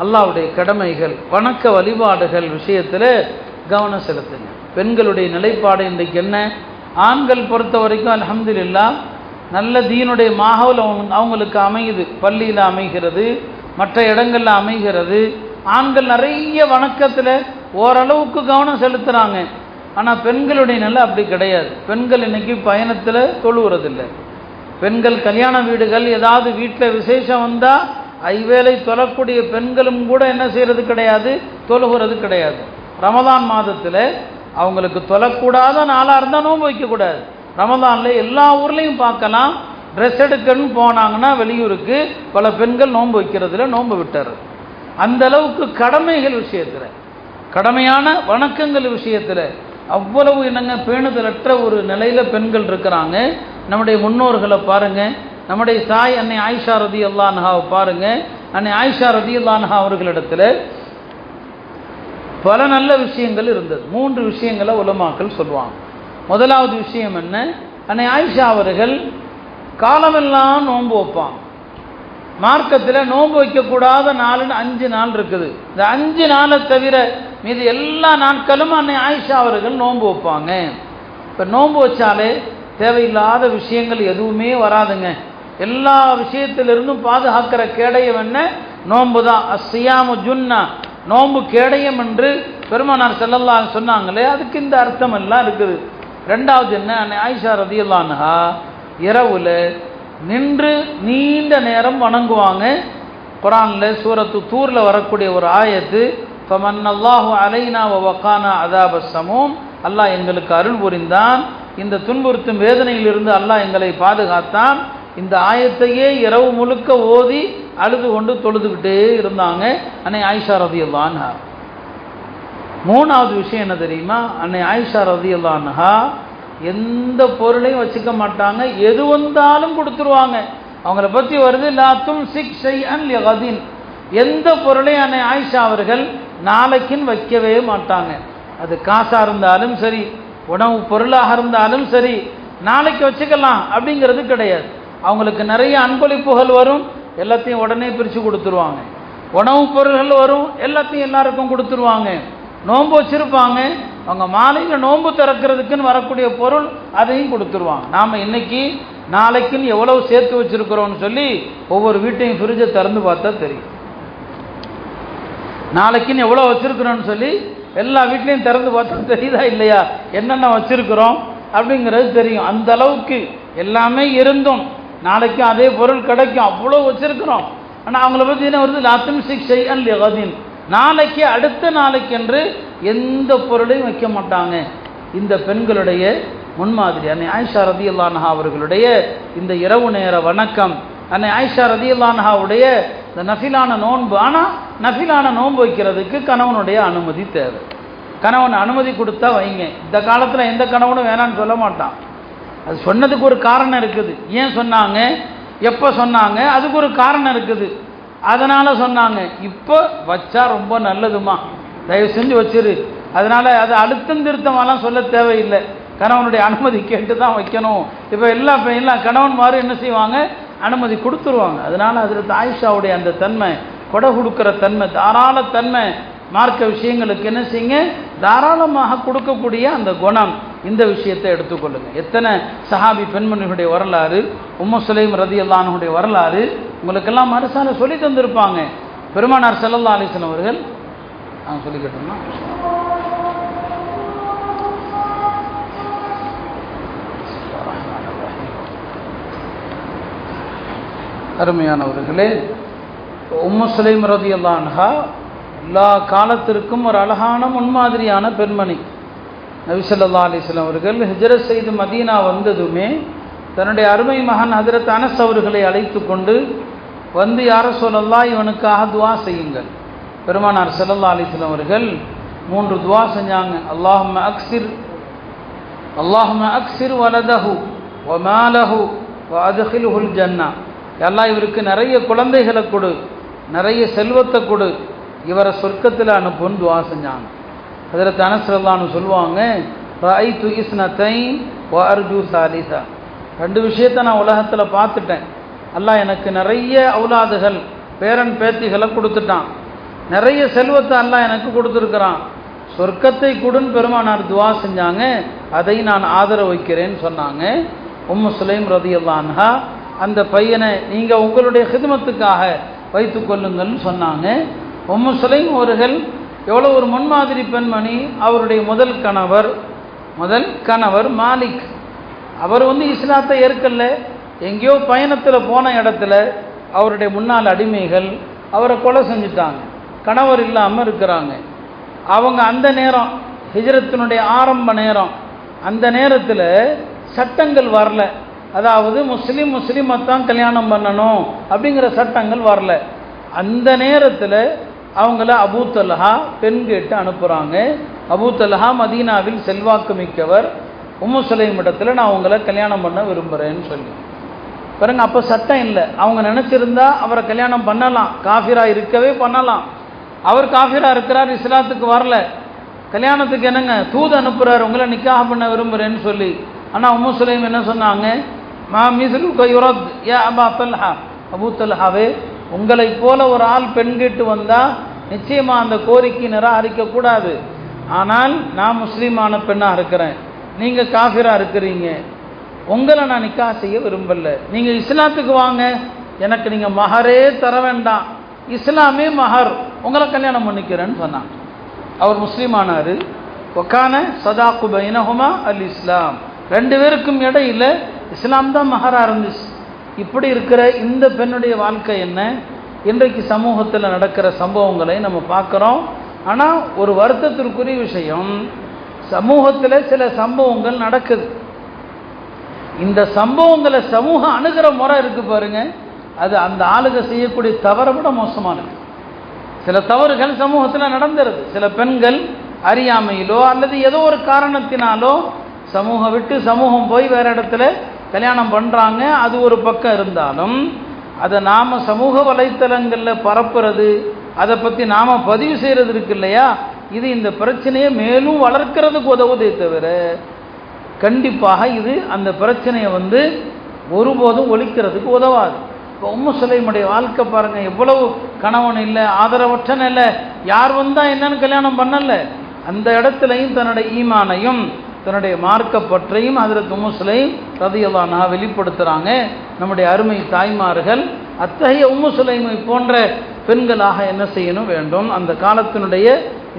அல்லாஹ்வுடைய கடமைகள், வணக்க வழிபாடுகள் விஷயத்தில் கவனம் செலுத்துங்க. பெண்களுடைய நிலைப்பாடு இன்றைக்கு என்ன, ஆண்கள் பொறுத்த வரைக்கும் அல்ஹம்துலில்லாஹ் நல்ல தீனுடைய மாஹவுல் அவங்களுக்கு அமையுது, பள்ளியில் அமைகிறது, மற்ற இடங்களில் அமைகிறது. ஆண்கள் நிறைய வணக்கத்தில் ஓரளவுக்கு கவனம் செலுத்துகிறாங்க. ஆனால் பெண்களுடைய நிலை அப்படி கிடையாது. பெண்கள் இன்னைக்கு பயணத்தில் தொழுகிறதில்லை. பெண்கள் கல்யாண வீடுகள், ஏதாவது வீட்டில் விசேஷம் வந்தால் ஐவேளை தொழக்கூடிய பெண்களும் கூட என்ன செய்கிறது கிடையாது, தொழுகிறது கிடையாது. ரமதான் மாதத்தில் அவங்களுக்கு தொழக்கூடாத நாளாக இருந்தால் நோன்பு வைக்கக்கூடாது. ரமதானில் எல்லா ஊர்லேயும் பார்க்கலாம், ட்ரெஸ் எடுக்கணும்னு போனாங்கன்னா வெளியூருக்கு பல பெண்கள் நோன்பு வைக்கிறதுல நோன்பு விட்டார். அந்த அளவுக்கு கடமைகள் விஷயத்தில், கடமையான வணக்கங்கள் விஷயத்தில் அவ்வளவு என்னங்க பேணுதலற்ற ஒரு நிலையில் பெண்கள் இருக்கிறாங்க. நம்முடைய முன்னோர்களை பாருங்கள், நம்முடைய தாய் அன்னை ஆயிஷா ரலியல்லாஹு அன்ஹாவை பாருங்கள். அன்னை ஆயிஷா ரலியல்லாஹு அன்ஹா அவர்களிடத்தில் பல நல்ல விஷயங்கள் இருந்தது. 3 விஷயங்களை உலமாக்கள் சொல்லுவாங்க. முதலாவது விஷயம் என்ன, அன்னை ஆயிஷா அவர்கள் காலமெல்லாம் நோன்பு வைப்பாங்க. மார்க்கத்தில் நோன்பு வைக்கக்கூடாத நாள்னு 5 நாள் இருக்குது. இந்த 5 நாளை தவிர மீது எல்லா நாட்களும் அன்னை ஆயிஷா அவர்கள் நோன்பு வைப்பாங்க. இப்போ நோன்பு வச்சாலே தேவையில்லாத விஷயங்கள் எதுவுமே வராதுங்க. எல்லா விஷயத்திலிருந்தும் பாதுகாக்கிற கேடயம் என்ன, நோன்பு தான். அஸ்ஸியாமு ஜுன்னா, நோன்பு கேடயம் என்று பெருமானார் ஸல்லல்லாஹு அலைஹி சொன்னாங்களே, அதுக்கு இந்த அர்த்தம் எல்லாம் இருக்குது. ரெண்டாவது என்ன, அன்னை ஆயிஷா ரலியல்லாஹு அன்ஹா இரவுல நின்று நீண்ட நேரம் வணங்குவாங்க. குர்ஆனில் சூரத்து தூர்ல வரக்கூடிய ஒரு ஆயத்து, ஃபமன்னல்லாஹு அலைனா வ வகானா அஸாபஸ் ஸமூம், அல்லாஹ் எங்களுக்கு அருள் புரிந்தான், இந்த துன்புறுத்தும் வேதனையிலிருந்து அல்லாஹ் எங்களை பாதுகாத்தான். இந்த ஆயத்தையே இரவு முழுக்க ஓதி அழுது கொண்டு தொழுதுகிட்டே இருந்தாங்க அன்னை ஆயிஷா ரலியல்லாஹு அன்ஹா. மூணாவது விஷயம் என்ன தெரியுமா, அன்னை ஆயிஷா ரலியல்லாஹு அன்ஹா எந்த பொருளையும் வச்சுக்க மாட்டாங்க, எது வந்தாலும் கொடுத்துருவாங்க. அவங்கள பற்றி வருது, லா தும்சிக் ஷைஅன் லிகதின், எந்த பொருளையும் அன்னை ஆயிஷா அவர்கள் நாளைக்குன்னு வைக்கவே மாட்டாங்க. அது காசாக இருந்தாலும் சரி, உணவு பொருளாக இருந்தாலும் சரி, நாளைக்கு வச்சுக்கலாம் அப்படிங்கிறது கிடையாது. அவங்களுக்கு நிறைய அன்பளிப்புகள் வரும், எல்லாத்தையும் உடனே பிரித்து கொடுத்துருவாங்க. உணவுப் பொருள்கள் வரும், எல்லாத்தையும் எல்லாருக்கும் கொடுத்துருவாங்க. நோன்பு வச்சுருப்பாங்க, அவங்க மாலையில் நோன்பு திறக்கிறதுக்குன்னு வரக்கூடிய பொருள் அதையும் கொடுத்துருவாங்க. நாம் இன்னைக்கு நாளைக்குன்னு எவ்வளவு சேர்த்து வச்சுருக்கிறோன்னு சொல்லி ஒவ்வொரு வீட்டையும் ஃப்ரிட்ஜை திறந்து பார்த்தா தெரியும். நாளைக்குன்னு எவ்வளோ வச்சுருக்குறோன்னு சொல்லி எல்லா வீட்லேயும் திறந்து பார்த்தா தெரியுதா இல்லையா, என்னென்ன வச்சுருக்குறோம் அப்படிங்கிறது தெரியும். அந்த அளவுக்கு எல்லாமே இருந்தும் நாளைக்கும் அதே பொருள் கிடைக்கும், அவ்வளோ வச்சுருக்குறோம். ஆனால் அவங்கள பற்றி என்ன வருது, லா தும்சிக் ஷைஅன் லிகதின், நாளைக்கு அடுத்த நாளைக்கு என்று எந்த பொருளையும் வைக்க மாட்டாங்க. இந்த பெண்களுடைய முன்மாதிரி அன்னை ஆயிஷா ரலியல்லாஹு அன்ஹா அவர்களுடைய இந்த இரவு நேர வணக்கம், அன்னை ஆயிஷா ரலியல்லாஹு அன்ஹாவுடைய இந்த நஃபிலான நோன்பு. ஆனால் நஃபிலான நோன்பு வைக்கிறதுக்கு கணவனுடைய அனுமதி தேவை. கணவன் அனுமதி கொடுத்தா வைங்க. இந்த காலத்தில் எந்த கணவனும் வேணான்னு சொல்ல மாட்டான். அது சொன்னதுக்கு ஒரு காரணம் இருக்குது. ஏன் சொன்னாங்க, எப்போ சொன்னாங்க, அதுக்கு ஒரு காரணம் இருக்குது. அதனால் சொன்னாங்க. இப்போ வச்சா ரொம்ப நல்லதுமா, தயவு செஞ்சு வச்சிரு. அதனால் அது அழுத்தம் திருத்தமாலாம் சொல்ல தேவையில்லை, கணவனுடைய அனுமதி கேட்டு தான் வைக்கணும். இப்போ எல்லாம் கணவன்மாரு என்ன செய்வாங்க, அனுமதி கொடுத்துருவாங்க. அதனால் அதில் ஆயிஷாவுடைய அந்த தன்மை, கொடை கொடுக்குற தன்மை, தாராள தன்மை, மார்க்க விஷயங்களுக்கு என்ன செய்யுங்க, தாராளமாக கொடுக்கக்கூடிய அந்த குணம், இந்த விஷயத்தை எடுத்துக்கொள்ளுங்க. எத்தனை சஹாபி பெண்மணிகளுடைய வரலாறு, உம்மு சுலைம் ரலியல்லாஹு அன்ஹுடைய வரலாறு உங்களுக்கெல்லாம் மறுசால சொல்லி தந்திருப்பாங்க. பெருமானார் ஸல்லல்லாஹு அலைஹி வஸல்லம் அவர்கள் சொல்லிக்கிட்டோம்னா, அருமையானவர்களே, உம்மு சுலைம் ரலியல்லாஹு அன்ஹா எல்லா காலத்திற்கும் ஒரு அழகான முன்மாதிரியான பெண்மணி. நபி ஸல்லல்லாஹு அலைஹி வஸல்லம் அவர்கள் ஹிஜ்ரத் செய்து மதீனா வந்ததுமே தன்னுடைய அருமை மகன் ஹஜ்ரத் அனஸ் அவர்களை அழைத்து கொண்டு வந்து, யா ரசூலல்லாஹ், இவனுக்காக துஆ செய்யுங்கள். பெருமானார் ஸல்லல்லாஹு அலைஹி வஸல்லம் அவர்கள் 3 துஆ செஞ்சாங்க. அல்லாஹும்ம அக்ஸிர் வலதஹு வ மாலஹு வ அத்கில்ஹுல் ஜன்னah, அல்லாஹ் இவருக்கு நிறைய குழந்தைகளை கொடு, நிறைய செல்வத்தை கொடு, இவரை சொர்க்கத்தில் அனுப்புன்னு துஆ செஞ்சாங்க. ஹஜ்ரத் அனஸ் ரலியல்லாஹு அன்ஹு சொல்லுவாங்க, ரஅய்து இஸ்னத்தைன் வ அர்ஜு சாலிஸா, 2 விஷயத்தை நான் உலகத்தில் பார்த்துட்டேன். அல்லாஹ் எனக்கு நிறைய அவுலாதுகள், பேரன் பேத்திகளை கொடுத்துட்டான், நிறைய செல்வத்தை அல்லாஹ் எனக்கு கொடுத்துருக்கிறான், சொர்க்கத்தை கொடுன்னு பெருமானார் துஆ செஞ்சாங்க. அதை நான் ஆதரவு வைக்கிறேன்னு சொன்னாங்க. உம்மு சுலைம் ரலியல்லாஹு அன்ஹா அந்த பையனை நீங்கள் உங்களுடைய ஹிதமத்துக்காக வைத்து கொள்ளுங்கள்னு சொன்னாங்க. உம்மு சுலைம் அவர்கள் எவ்வளோ ஒரு முன்மாதிரி பெண்மணி. அவருடைய முதல் கணவர் மாலிக், அவர் இஸ்லாத்தை ஏற்கல. எங்கேயோ பயணத்தில் போன இடத்துல அவருடைய முன்னாள் அடிமைகள் அவரை கொலை செஞ்சுட்டாங்க. கணவர் இல்லாமல் இருக்கிறாங்க. அவங்க அந்த நேரம் ஹிஜ்ரத்தினுடைய ஆரம்ப நேரம், அந்த நேரத்தில் சட்டங்கள் வரல. அதாவது முஸ்லீமைத்தான் கல்யாணம் பண்ணணும் அப்படிங்கிற சட்டங்கள் வரல. அந்த நேரத்தில் அவங்கள அபூ தல்ஹா பெண் கேட்டு அனுப்புகிறாங்க. அபூ தல்ஹா மதீனாவில் செல்வாக்கு மிக்கவர், உம்மு சுலைம் இடத்துல நான் உங்களை கல்யாணம் பண்ண விரும்புகிறேன்னு சொல்லி பாருங்க. அப்போ சட்டம் இல்லை. அவங்க நினச்சிருந்தா அவரை கல்யாணம் பண்ணலாம், காஃபிரா இருக்கவே பண்ணலாம். அவர் காஃபிரா இருக்கிறார், இஸ்லாத்துக்கு வரல, கல்யாணத்துக்கு என்னங்க தூது அனுப்புகிறார் உங்களை நிக்காஹ் பண்ண விரும்புகிறேன்னு சொல்லி. ஆனால் உம்மு சுலைம் என்ன சொன்னாங்க, மா மிஸ்லுக யுரத் யா அபா தல்ஹா, அபூ தல்ஹாவே உங்களை போல ஒரு ஆள் பெண் கேட்டு வந்தால் நிச்சயமாக அந்த கோரிக்கை நிராகரிக்கக்கூடாது. ஆனால் நான் முஸ்லீமான பெண்ணாக இருக்கிறேன், நீங்கள் காஃபிரா இருக்கிறீங்க, உங்களை நான் நிக்கா செய்ய விரும்பல, நீங்கள் இஸ்லாத்துக்கு வாங்க, எனக்கு நீங்கள் மஹரே தர வேண்டாம், இஸ்லாமே மஹர், உங்களை கல்யாணம் பண்ணிக்கிறேன்னு சொன்னாங்க. அவர் முஸ்லீமானார். ஒக்கான சதாக்கு பைனஹுமா அல் இஸ்லாம், ரெண்டு பேருக்கும் இடையில இஸ்லாம் தான் மஹராக இருந்துச்சு. இப்படி இருக்கிற இந்த பெண்ணுடைய வாழ்க்கை என்ன, இன்றைக்கு சமூகத்தில் நடக்கிற சம்பவங்களை நம்ம பார்க்குறோம். ஆனால் ஒரு வருத்தத்திற்குரிய விஷயம், சமூகத்தில் சில சம்பவங்கள் நடக்குது. இந்த சம்பவங்களை சமூகம் அணுகிற முறை இருக்கு பாருங்க, அது அந்த ஆளுக செய்யக்கூடிய தவறை விட மோசமானது. சில தவறுகள் சமூகத்தில் நடந்துருது. சில பெண்கள் அறியாமையிலோ அல்லது ஏதோ ஒரு காரணத்தினாலோ சமூகம் விட்டு சமூகம் போய் வேற இடத்துல கல்யாணம் பண்ணுறாங்க. அது ஒரு பக்கம் இருந்தாலும் அதை நாம் சமூக வலைத்தளங்களில் பரப்புறது, அதை பற்றி நாம் பதிவு செய்கிறது இருக்கு இல்லையா, இது இந்த பிரச்சனையை மேலும் வளர்க்கிறதுக்கு உதவுதே தவிர கண்டிப்பாக இது அந்த பிரச்சனையை ஒருபோதும் ஒழிக்கிறதுக்கு உதவாது. இப்போ உம்மு சுலைமுடைய வாழ்க்கை பாருங்கள், எவ்வளவு கணவன் இல்லை, ஆதரவற்ற நிலை, யார் வந்தால் என்னன்னு கல்யாணம் பண்ணல. அந்த இடத்துலையும் தன்னுடைய ஈமானையும் தன்னுடைய மார்க்கப்பற்றையும் ஹஜ்ரத் உம்மு சுலைம் ரலியல்லாஹு அன்ஹா வெளிப்படுத்துகிறாங்க. நம்முடைய அருமை தாய்மார்கள் அத்தகைய உம்மு சுலைமை போன்ற பெண்களாக என்ன செய்யணும் வேண்டும். அந்த காலத்தினுடைய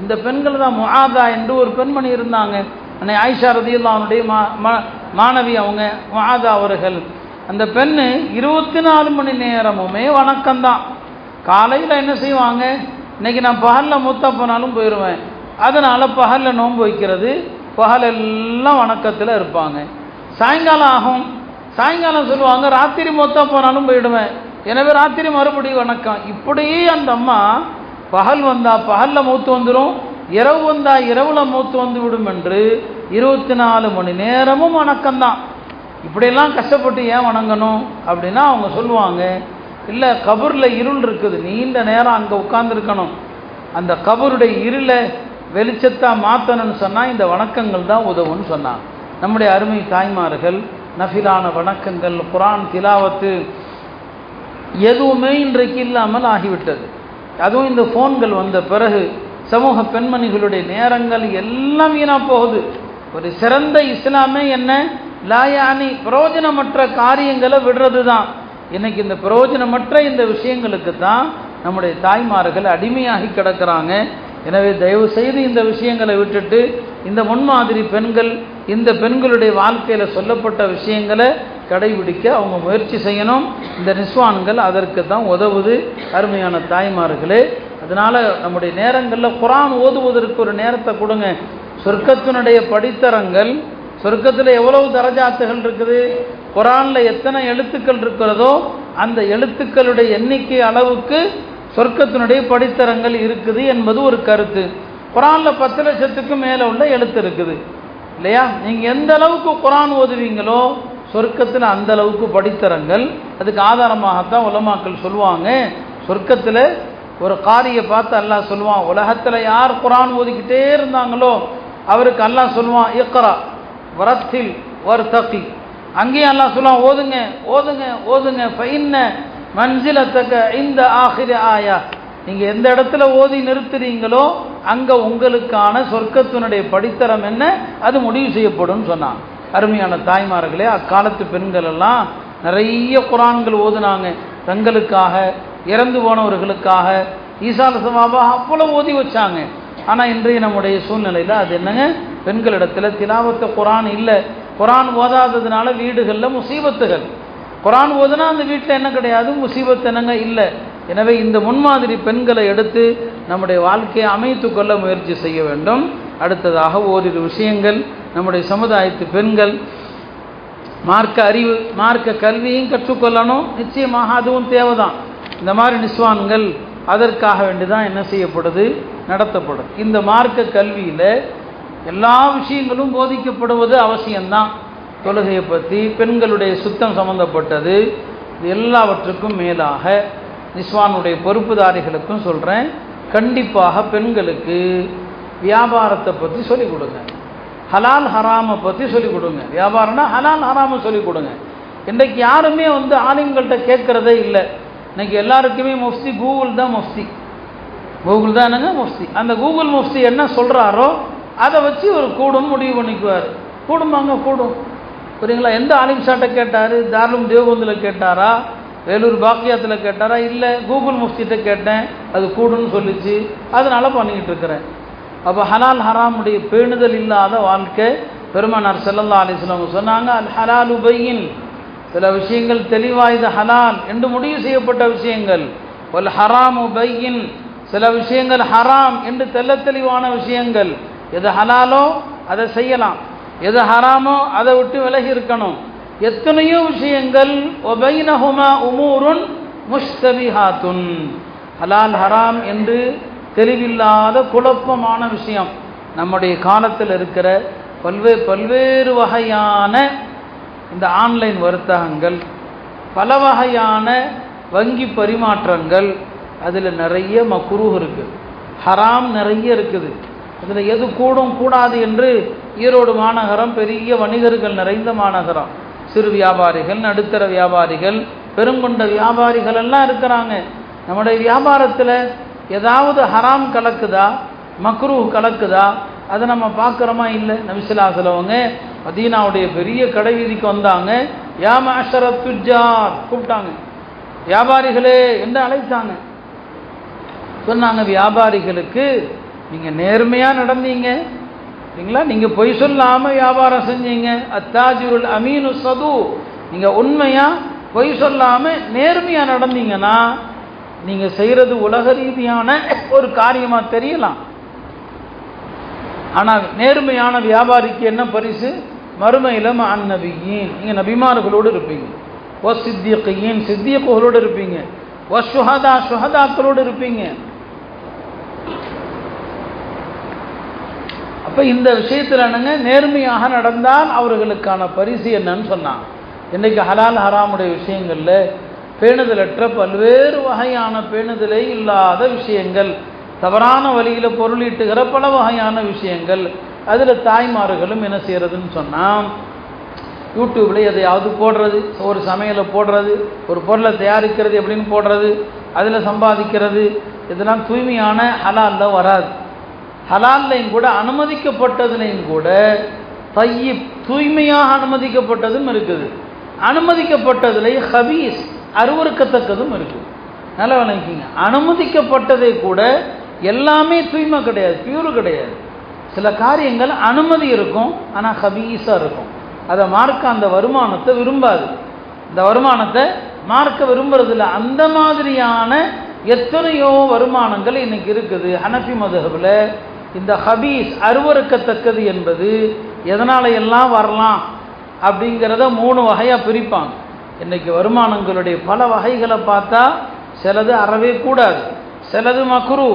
இந்த பெண்கள் தான். முஆதா என்று ஒரு பெண்மணி இருந்தாங்க, அன்னை ஆயிஷா ரலியல்லாஹு அன்ஹுடைய மாணவி அவங்க முஆதா அவர்கள். அந்த பெண்ணு 24 மணி நேரமுமே வணக்கம்தான். காலையில் என்ன செய்வாங்க, இன்னைக்கு நான் பகலில் மூத்தா போனாலும் போயிடுவேன், அதனால் பகலில் நோன்பு வைக்கிறது, பகலெல்லாம் வணக்கத்தில் இருப்பாங்க. சாயங்காலம் ஆகும், சாயங்காலம் சொல்லுவாங்க ராத்திரி மூத்தா போனாலும் போயிடுவேன், எனவே ராத்திரி மறுபடியும் வணக்கம். இப்படியே அந்த அம்மா பகல் வந்தால் பகலில் மூத்து வந்துடும், இரவு வந்தால் இரவில் மூத்து வந்து விடும் என்று 24 மணி நேரமும் வணக்கம்தான். இப்படியெல்லாம் கஷ்டப்பட்டு ஏன் வணங்கணும் அப்படின்னா அவங்க சொல்லுவாங்க, இல்லை கபூரில் இருள் இருக்குது, நீண்ட நேரம் அங்கே உட்கார்ந்துருக்கணும், அந்த கபூருடைய இருளை வெளிச்சத்தாக மாற்றணும்னு சொன்னால் இந்த வணக்கங்கள் தான் உதவுன்னு சொன்னாங்க. நம்முடைய அருமை தாய்மார்கள் நஃபிலான வணக்கங்கள், குர்ஆன் திலாவத்து எதுவுமே இன்றைக்கு இல்லாமல் ஆகிவிட்டது. அதுவும் இந்த ஃபோன்கள் வந்த பிறகு சமூக பெண்மணிகளுடைய நேரங்கள் எல்லாம் வீணாக போகுது. ஒரு சிறந்த இஸ்லாமே என்ன, லாயானி பிரயோஜனமற்ற காரியங்களை விடுறது தான். இன்னைக்கு இந்த பிரயோஜனமற்ற இந்த விஷயங்களுக்கு தான் நம்முடைய தாய்மார்கள் அடிமையாகி கிடக்கிறாங்க. எனவே தயவு செய்து இந்த விஷயங்களை விட்டுட்டு இந்த முன்மாதிரி பெண்கள், இந்த பெண்களுடைய வாழ்க்கையில் சொல்லப்பட்ட விஷயங்களை கடைபிடிக்க அவங்க முயற்சி செய்யணும். இந்த நிஸ்வான்கள் அதற்கு தான் உதவுது. அருமையான தாய்மார்களே, அதனால் நம்முடைய நேரங்களில் குர்ஆன் ஓதுவதற்கு ஒரு நேரத்தை கொடுங்க. சொர்க்கத்தினுடைய படித்தரங்கள், சொர்க்கத்தில் எவ்வளவு தரஜாத்துகள் இருக்குது, குர்ஆனில் எத்தனை எழுத்துக்கள் இருக்கிறதோ அந்த எழுத்துக்களுடைய எண்ணிக்கை அளவுக்கு சொர்க்கத்தினுடைய படித்தரங்கள் இருக்குது என்பது ஒரு கருத்து. குர்ஆனில் 10 லட்சத்துக்கும் மேலே உள்ள எழுத்து இருக்குது இல்லையா. நீங்கள் எந்த அளவுக்கு குர்ஆன் ஓதுவீங்களோ சொர்க்கத்தில் அந்த அளவுக்கு படித்தரங்கள். அதுக்கு ஆதாரமாகத்தான் உலமாக்கள் சொல்லுவாங்க, சொர்க்கத்தில் ஒரு காரியை பார்த்து அல்லாஹ் சொல்லுவான், உலகத்தில் யார் குர்ஆன் ஓதிக்கிட்டே இருந்தாங்களோ அவருக்கு அல்லாஹ் சொல்லுவான், இக்ரா வரத்தில் வர்தகி. அங்கேயும் அல்லாஹ் சொல்லுவான், ஓதுங்க ஓதுங்க ஓதுங்க, ஃபைன்ன மன்சிலத்தக இந்த ஆகிர ஆயா, நீங்கள் எந்த இடத்துல ஓதி நிறுத்துறீங்களோ அங்கே உங்களுக்கான சொர்க்கத்தினுடைய படித்தரம் என்ன அது முடிவு செய்யப்படும் சொன்னான். அருமையான தாய்மார்களே, அக்காலத்து பெண்கள் எல்லாம் நிறைய குர்ஆன்கள் ஓதுனாங்க, தங்களுக்காக, இறந்து போனவர்களுக்காக, ஈசால சவாபா அவ்வளோ ஓதி வச்சாங்க. ஆனால் இன்றைய நம்முடைய சூழ்நிலையில் அது என்னங்க, பெண்களிடத்தில் திலாவத்த குர்ஆன் இல்லை. குர்ஆன் ஓதாததுனால வீடுகளில் முசீபத்துகள். குர்ஆன் ஓதுனா அந்த வீட்டில் என்ன கிடையாது, முசீபத்து என்னங்க இல்லை. எனவே இந்த முன்மாதிரி பெண்களை எடுத்து நம்முடைய வாழ்க்கையை அமைத்து கொள்ள முயற்சி செய்ய வேண்டும். அடுத்ததாக ஓரிரு விஷயங்கள், நம்முடைய சமுதாயத்து பெண்கள் மார்க்க அறிவு, மார்க்க கல்வியும் கற்றுக்கொள்ளணும். நிச்சயமாக அதுவும் தேவைதான். இந்த மாதிரி நிஸ்வான்கள் அதற்காக வேண்டி தான் என்ன செய்யப்படுது, நடத்தப்படும். இந்த மார்க்க கல்வியில் எல்லா விஷயங்களும் போதிக்கப்படுவது அவசியம்தான். தொழுகையை பற்றி, பெண்களுடைய சுத்தம் சம்பந்தப்பட்டது, இது எல்லாவற்றுக்கும் மேலாக நிஸ்வானுடைய பொறுப்புதாரிகளுக்கும் சொல்கிறேன், கண்டிப்பாக பெண்களுக்கு வியாபாரத்தை பற்றி சொல்லிக் கொடுங்க. ஹலால் ஹராமை பற்றி சொல்லிக் கொடுங்க. வியாபாரம்னா ஹலால் ஹராமை சொல்லிக் கொடுங்க. இன்றைக்கு யாருமே ஆலிம்கள்கிட்ட கேட்குறதே இல்லை. இன்றைக்கி எல்லாருக்குமே முஃப்தி கூகுள் தான் முஃப்தி. கூகுள் தான் என்னங்க முஃப்தி. அந்த கூகுள் முஃப்தி என்ன சொல்கிறாரோ அதை வச்சு ஒரு கூடும் முடிவு பண்ணிக்குவார். கூடுமாங்க கூடும். புரியுங்களா? எந்த ஆலிம் சாட்டை கேட்டார்? தாருலும் தேவபந்தில் கேட்டாரா, வேலூர் பாக்கியாத்தில் கேட்டாரா? இல்லை, கூகுள் முஃப்திகிட்ட கேட்டேன், அது கூடுன்னு சொல்லிச்சு, அதனால் பண்ணிக்கிட்டு இருக்கிறேன். அப்போ ஹலால் ஹராமுடைய பேணுதல் இல்லாத வாழ்க்கை. பெருமானார் ஸல்லல்லாஹு அலைஹி வஸல்லம் சொன்னாங்க, அல் ஹலாலு பையின், சில விஷயங்கள் தெளிவாக இது ஹலால் என்று முடிவு செய்யப்பட்ட விஷயங்கள். வல் ஹராமு பையின், சில விஷயங்கள் ஹராம் என்று தெள்ள தெளிவான விஷயங்கள். எது ஹலாலோ அதை செய்யலாம், எது ஹராமோ அதை விட்டு விலகி இருக்கணும். எத்தனையோ விஷயங்கள் ஒபைனஹுமா உமூருன் முஷ்தபிஹாத்துன், ஹலால் ஹராம் என்று தெளிவில்லாத குழப்பமான விஷயம். நம்முடைய காலத்தில் இருக்கிற பல்வேறு வகையான இந்த ஆன்லைன் வர்த்தகங்கள், பல வகையான வங்கி பரிமாற்றங்கள், அதில் நிறைய மக்ரூஹ் இருக்குது, ஹராம் நிறைய இருக்குது. அதில் எது கூடும் கூடாது என்று ஈரோடு மாநகரம் பெரிய வணிகர்கள் நிறைந்த மாநகரம். சிறு வியாபாரிகள், நடுத்தர வியாபாரிகள், பெருங்கொண்ட வியாபாரிகள் எல்லாம் இருக்கிறாங்க. நம்முடைய வியாபாரத்தில் ஏதாவது ஹராம் கலக்குதா, மக்ரூஹ் கலக்குதா, அதை நம்ம பார்க்குறோமா? இல்லை. நபி ஸல்லல்லாஹு அலைஹி வஸல்லம் மதீனாவுடைய பெரிய கடை வீதிக்கு வந்தாங்க. யா மஅஷரத் துஜ்ஜார் கூப்பிட்டாங்க, வியாபாரிகளே என்று அழைத்தாங்க. சொன்னாங்க, வியாபாரிகளுக்கு நீங்கள் நேர்மையாக நடந்தீங்க சரிங்களா, நீங்கள் பொய் சொல்லாமல் வியாபாரம் செஞ்சீங்க. அத்தாஜிருல் அமீனு சது, நீங்கள் உண்மையாக பொய் சொல்லாமல் நேர்மையாக நடந்தீங்கன்னா நீங்கள் செய்கிறது உலக ரீதியான ஒரு காரியமாக தெரியலாம். ஆனால் நேர்மையான வியாபாரிக்கு என்ன பரிசு? மறுமையில் அந்நபியின், நீங்கள் நபிமார்களோடு இருப்பீங்க. ஒ சித்தியக்கையின், சித்தியக்குகளோடு இருப்பீங்க. ஒ சுஹதா, சுஹதாக்களோடு இருப்பீங்க. அப்போ இந்த விஷயத்தில் என்னங்க, நேர்மையாக நடந்தால் அவர்களுக்கான பரிசு என்னன்னு சொன்னாங்க. இன்றைக்கு ஹலால் ஹராமுடைய விஷயங்களில் பேணுதலற்ற பல்வேறு வகையான பேணுதலே இல்லாத விஷயங்கள், தவறான வழியில் பொருளீட்டுகிற பல வகையான விஷயங்கள், அதில் தாய்மார்களும் என்ன செய்கிறதுன்னு சொன்னால், யூடியூப்பில் எதையாவது போடுறது, ஒரு சமையலை போடுறது, ஒரு பொருளை தயாரிக்கிறது எப்படின்னு போடுறது, அதில் சம்பாதிக்கிறது, இதெல்லாம் தூய்மையான ஹலாலில் வராது. ஹலால்லையும் கூட அனுமதிக்கப்பட்டதுலையும் கூட தையிப் தூய்மையாக அனுமதிக்கப்பட்டதும் இருக்குது, அனுமதிக்கப்பட்டதுல ஹபீஸ் அருவருக்கத்தக்கதும் இருக்குது. நல்லா விளங்கிக்கிங்க. அனுமதிக்கப்பட்டதை கூட எல்லாமே தூய்மை கிடையாது, பியூர் கிடையாது. சில காரியங்கள் அனுமதி இருக்கும், ஆனால் ஹபீஸாக இருக்கும். அதை மார்க்க அந்த வருமானத்தை விரும்பாது, இந்த வருமானத்தை மார்க்க விரும்புறதில்ல. அந்த மாதிரியான எத்தனையோ வருமானங்கள் இன்னைக்கு இருக்குது. ஹனஃபி மதுஹபில் இந்த ஹபீஸ் அருவருக்கத்தக்கது என்பது எதனால எல்லாம் வரலாம் அப்படிங்கிறத 3 வகையாக பிரிப்பாங்க. இன்றைக்கி வருமானங்களுடைய பல வகைகளை பார்த்தா சிலது அறவே கூடாது, சிலது மக்ரூ,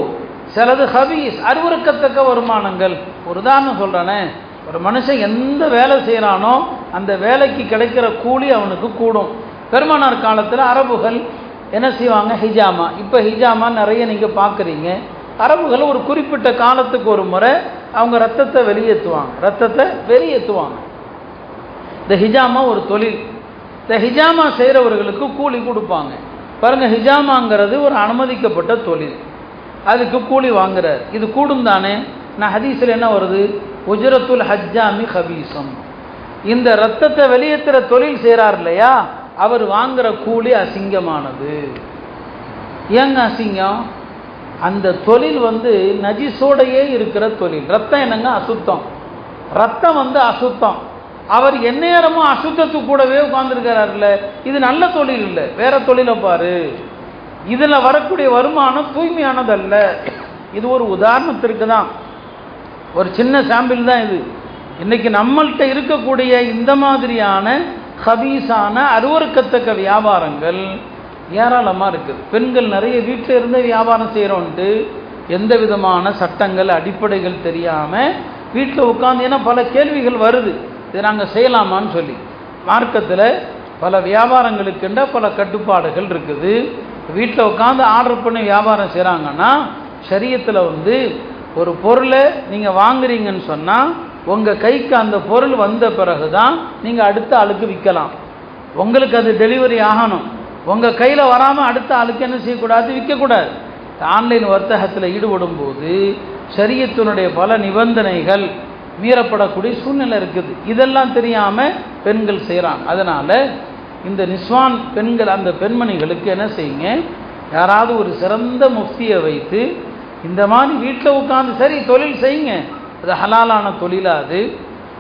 சிலது ஹபீஸ் அருவருக்கத்தக்க வருமானங்கள். ஒரு உதாரணம் சொல்கிறேனே, ஒரு மனுஷன் எந்த வேலை செய்கிறானோ அந்த வேலைக்கு கிடைக்கிற கூலி அவனுக்கு கூடும். பெருமானார் காலத்தில் அரபுகள் என்ன செய்வாங்க? ஹிஜாமா. இப்போ ஹிஜாமா நிறைய நீங்கள் பார்க்குறீங்க. அரபுகள் ஒரு குறிப்பிட்ட காலத்துக்கு ஒரு முறை அவங்க ரத்தத்தை வெளியேற்றுவாங்க. இந்த ஹிஜாமா ஒரு தொழில். இந்த ஹிஜாமா செய்கிறவர்களுக்கு கூலி கொடுப்பாங்க. பாருங்கள், ஹிஜாமாங்கிறது ஒரு அனுமதிக்கப்பட்ட தொழில், அதுக்கு கூலி வாங்குறார். இது கூடும் தானே? நான் ஹதீஸில் என்ன வருது? உஜ்ரத்துல் ஹஜ்ஜாமி ஹபீசம். இந்த ரத்தத்தை வெளியேற்றுற தொழில் செய்கிறார் இல்லையா, அவர் வாங்குகிற கூலி அசிங்கமானது. ஏங்க அசிங்கம்? அந்த தொழில் நஜிசோடையே இருக்கிற தொழில். ரத்தம் என்னங்க? அசுத்தம். ரத்தம் அசுத்தம். அவர் எந்நேரமும் அசுத்தத்துக்கு கூடவே உட்கார்ந்துருக்கிறார்ல, இது நல்ல தொழில் இல்லை, வேற தொழிலை பாரு. இதில் வரக்கூடிய வருமானம் தூய்மையானதல்ல. இது ஒரு உதாரணத்திற்கு தான், ஒரு சின்ன சாம்பிள் தான் இது. இன்னைக்கு நம்மள்கிட்ட இருக்கக்கூடிய இந்த மாதிரியான ஹபீஸான அருவருக்கத்தக்க வியாபாரங்கள் ஏராளமாக இருக்குது. பெண்கள் நிறைய வீட்டில் இருந்தே வியாபாரம் செய்கிறோன்ட்டு எந்த விதமான சட்டங்கள் அடிப்படைகள் தெரியாமல் வீட்டில் உட்காந்து, ஏன்னா பல கேள்விகள் வருது, இதை நாங்கள் செய்யலாமான்னு சொல்லி. மார்க்கத்தில் பல வியாபாரங்களுக்குண்ட பல கட்டுப்பாடுகள் இருக்குது. வீட்டில் உட்காந்து ஆர்டர் பண்ணி வியாபாரம் செய்கிறாங்கன்னா, ஷரியத்தில் ஒரு பொருளை நீங்கள் வாங்குறீங்கன்னு சொன்னால் உங்கள் கைக்கு அந்த பொருள் வந்த பிறகு தான் நீங்கள் அடுத்த ஆளுக்கு விற்கலாம். உங்களுக்கு அது டெலிவரி ஆகணும். உங்கள் கையில் வராமல் அடுத்த ஆளுக்கு என்ன செய்யக்கூடாது, விற்கக்கூடாது. ஆன்லைன் வர்த்தகத்தில் ஈடுபடும் போது ஷரியத்தினுடைய பல நிபந்தனைகள் மீறப்படக்கூடிய சூழ்நிலை இருக்குது. இதெல்லாம் தெரியாமல் பெண்கள் செய்கிறாங்க. அதனால் இந்த நிஸ்வான் பெண்கள், அந்த பெண்மணிகளுக்கு என்ன செய்யுங்க, யாராவது ஒரு சிறந்த முஃப்தியை வைத்து இந்த மாதிரி வீட்டில் உட்காந்து சரி தொழில் செய்யுங்க. அது ஹலாலான தொழிலாது.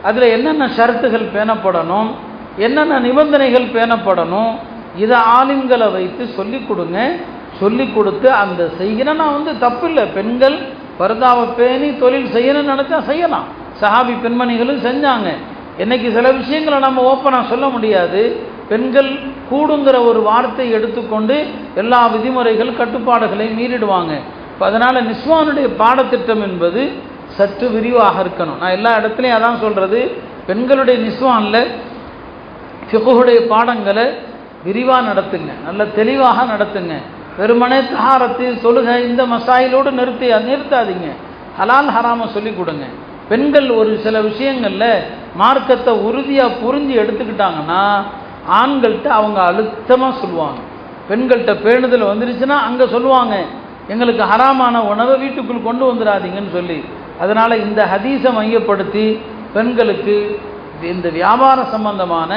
அதில் என்னென்ன ஷரத்துகள் பேணப்படணும், என்னென்ன நிபந்தனைகள் பேணப்படணும், இதை ஆலிம்களை வைத்து சொல்லிக் கொடுங்க. சொல்லி கொடுத்து அந்த செய்யணும். நான் தப்பில்லை, பெண்கள் பர்தாவை பேணி தொழில் செய்யணும்னு நினச்சா செய்யலாம். சஹாபி பெண்மணிகளும் செஞ்சாங்க. இன்றைக்கி சில விஷயங்களை நம்ம ஓப்பனாக சொல்ல முடியாது. பெண்கள் கூடுங்கிற ஒரு வார்த்தை எடுத்துக்கொண்டு எல்லா விதிமுறைகள் கட்டுப்பாடுகளையும் மீறிடுவாங்க. இப்போ அதனால் நிஸ்வானுடைய பாடத்திட்டம் என்பது சற்று விரிவாக இருக்கணும். நான் எல்லா இடத்துலையும் அதான் சொல்கிறது, பெண்களுடைய நிஸ்வானில் ஃபிக்ஹுடைய பாடங்களை விரிவாக நடத்துங்க, நல்ல தெளிவாக நடத்துங்க. வெறுமனே தஹாரத்து தொழுகை இந்த மசாயிலோடு நிறுத்தாதீங்க. ஹலால் ஹராமை சொல்லிக் கொடுங்க. பெண்கள் ஒரு சில விஷயங்களில் மார்க்கத்தை உறுதியாக புரிஞ்சு எடுத்துக்கிட்டாங்கன்னா ஆண்கள்கிட்ட அவங்க அழுத்தமாக சொல்லுவாங்க. பெண்கள்கிட்ட பேணுதல் வந்துருச்சுன்னா அங்கே சொல்லுவாங்க, எங்களுக்கு ஹராமான உணவை வீட்டுக்குள் கொண்டு வந்துடாதீங்கன்னு சொல்லி. அதனால் இந்த ஹதீஸை மையப்படுத்தி பெண்களுக்கு இந்த வியாபார சம்பந்தமான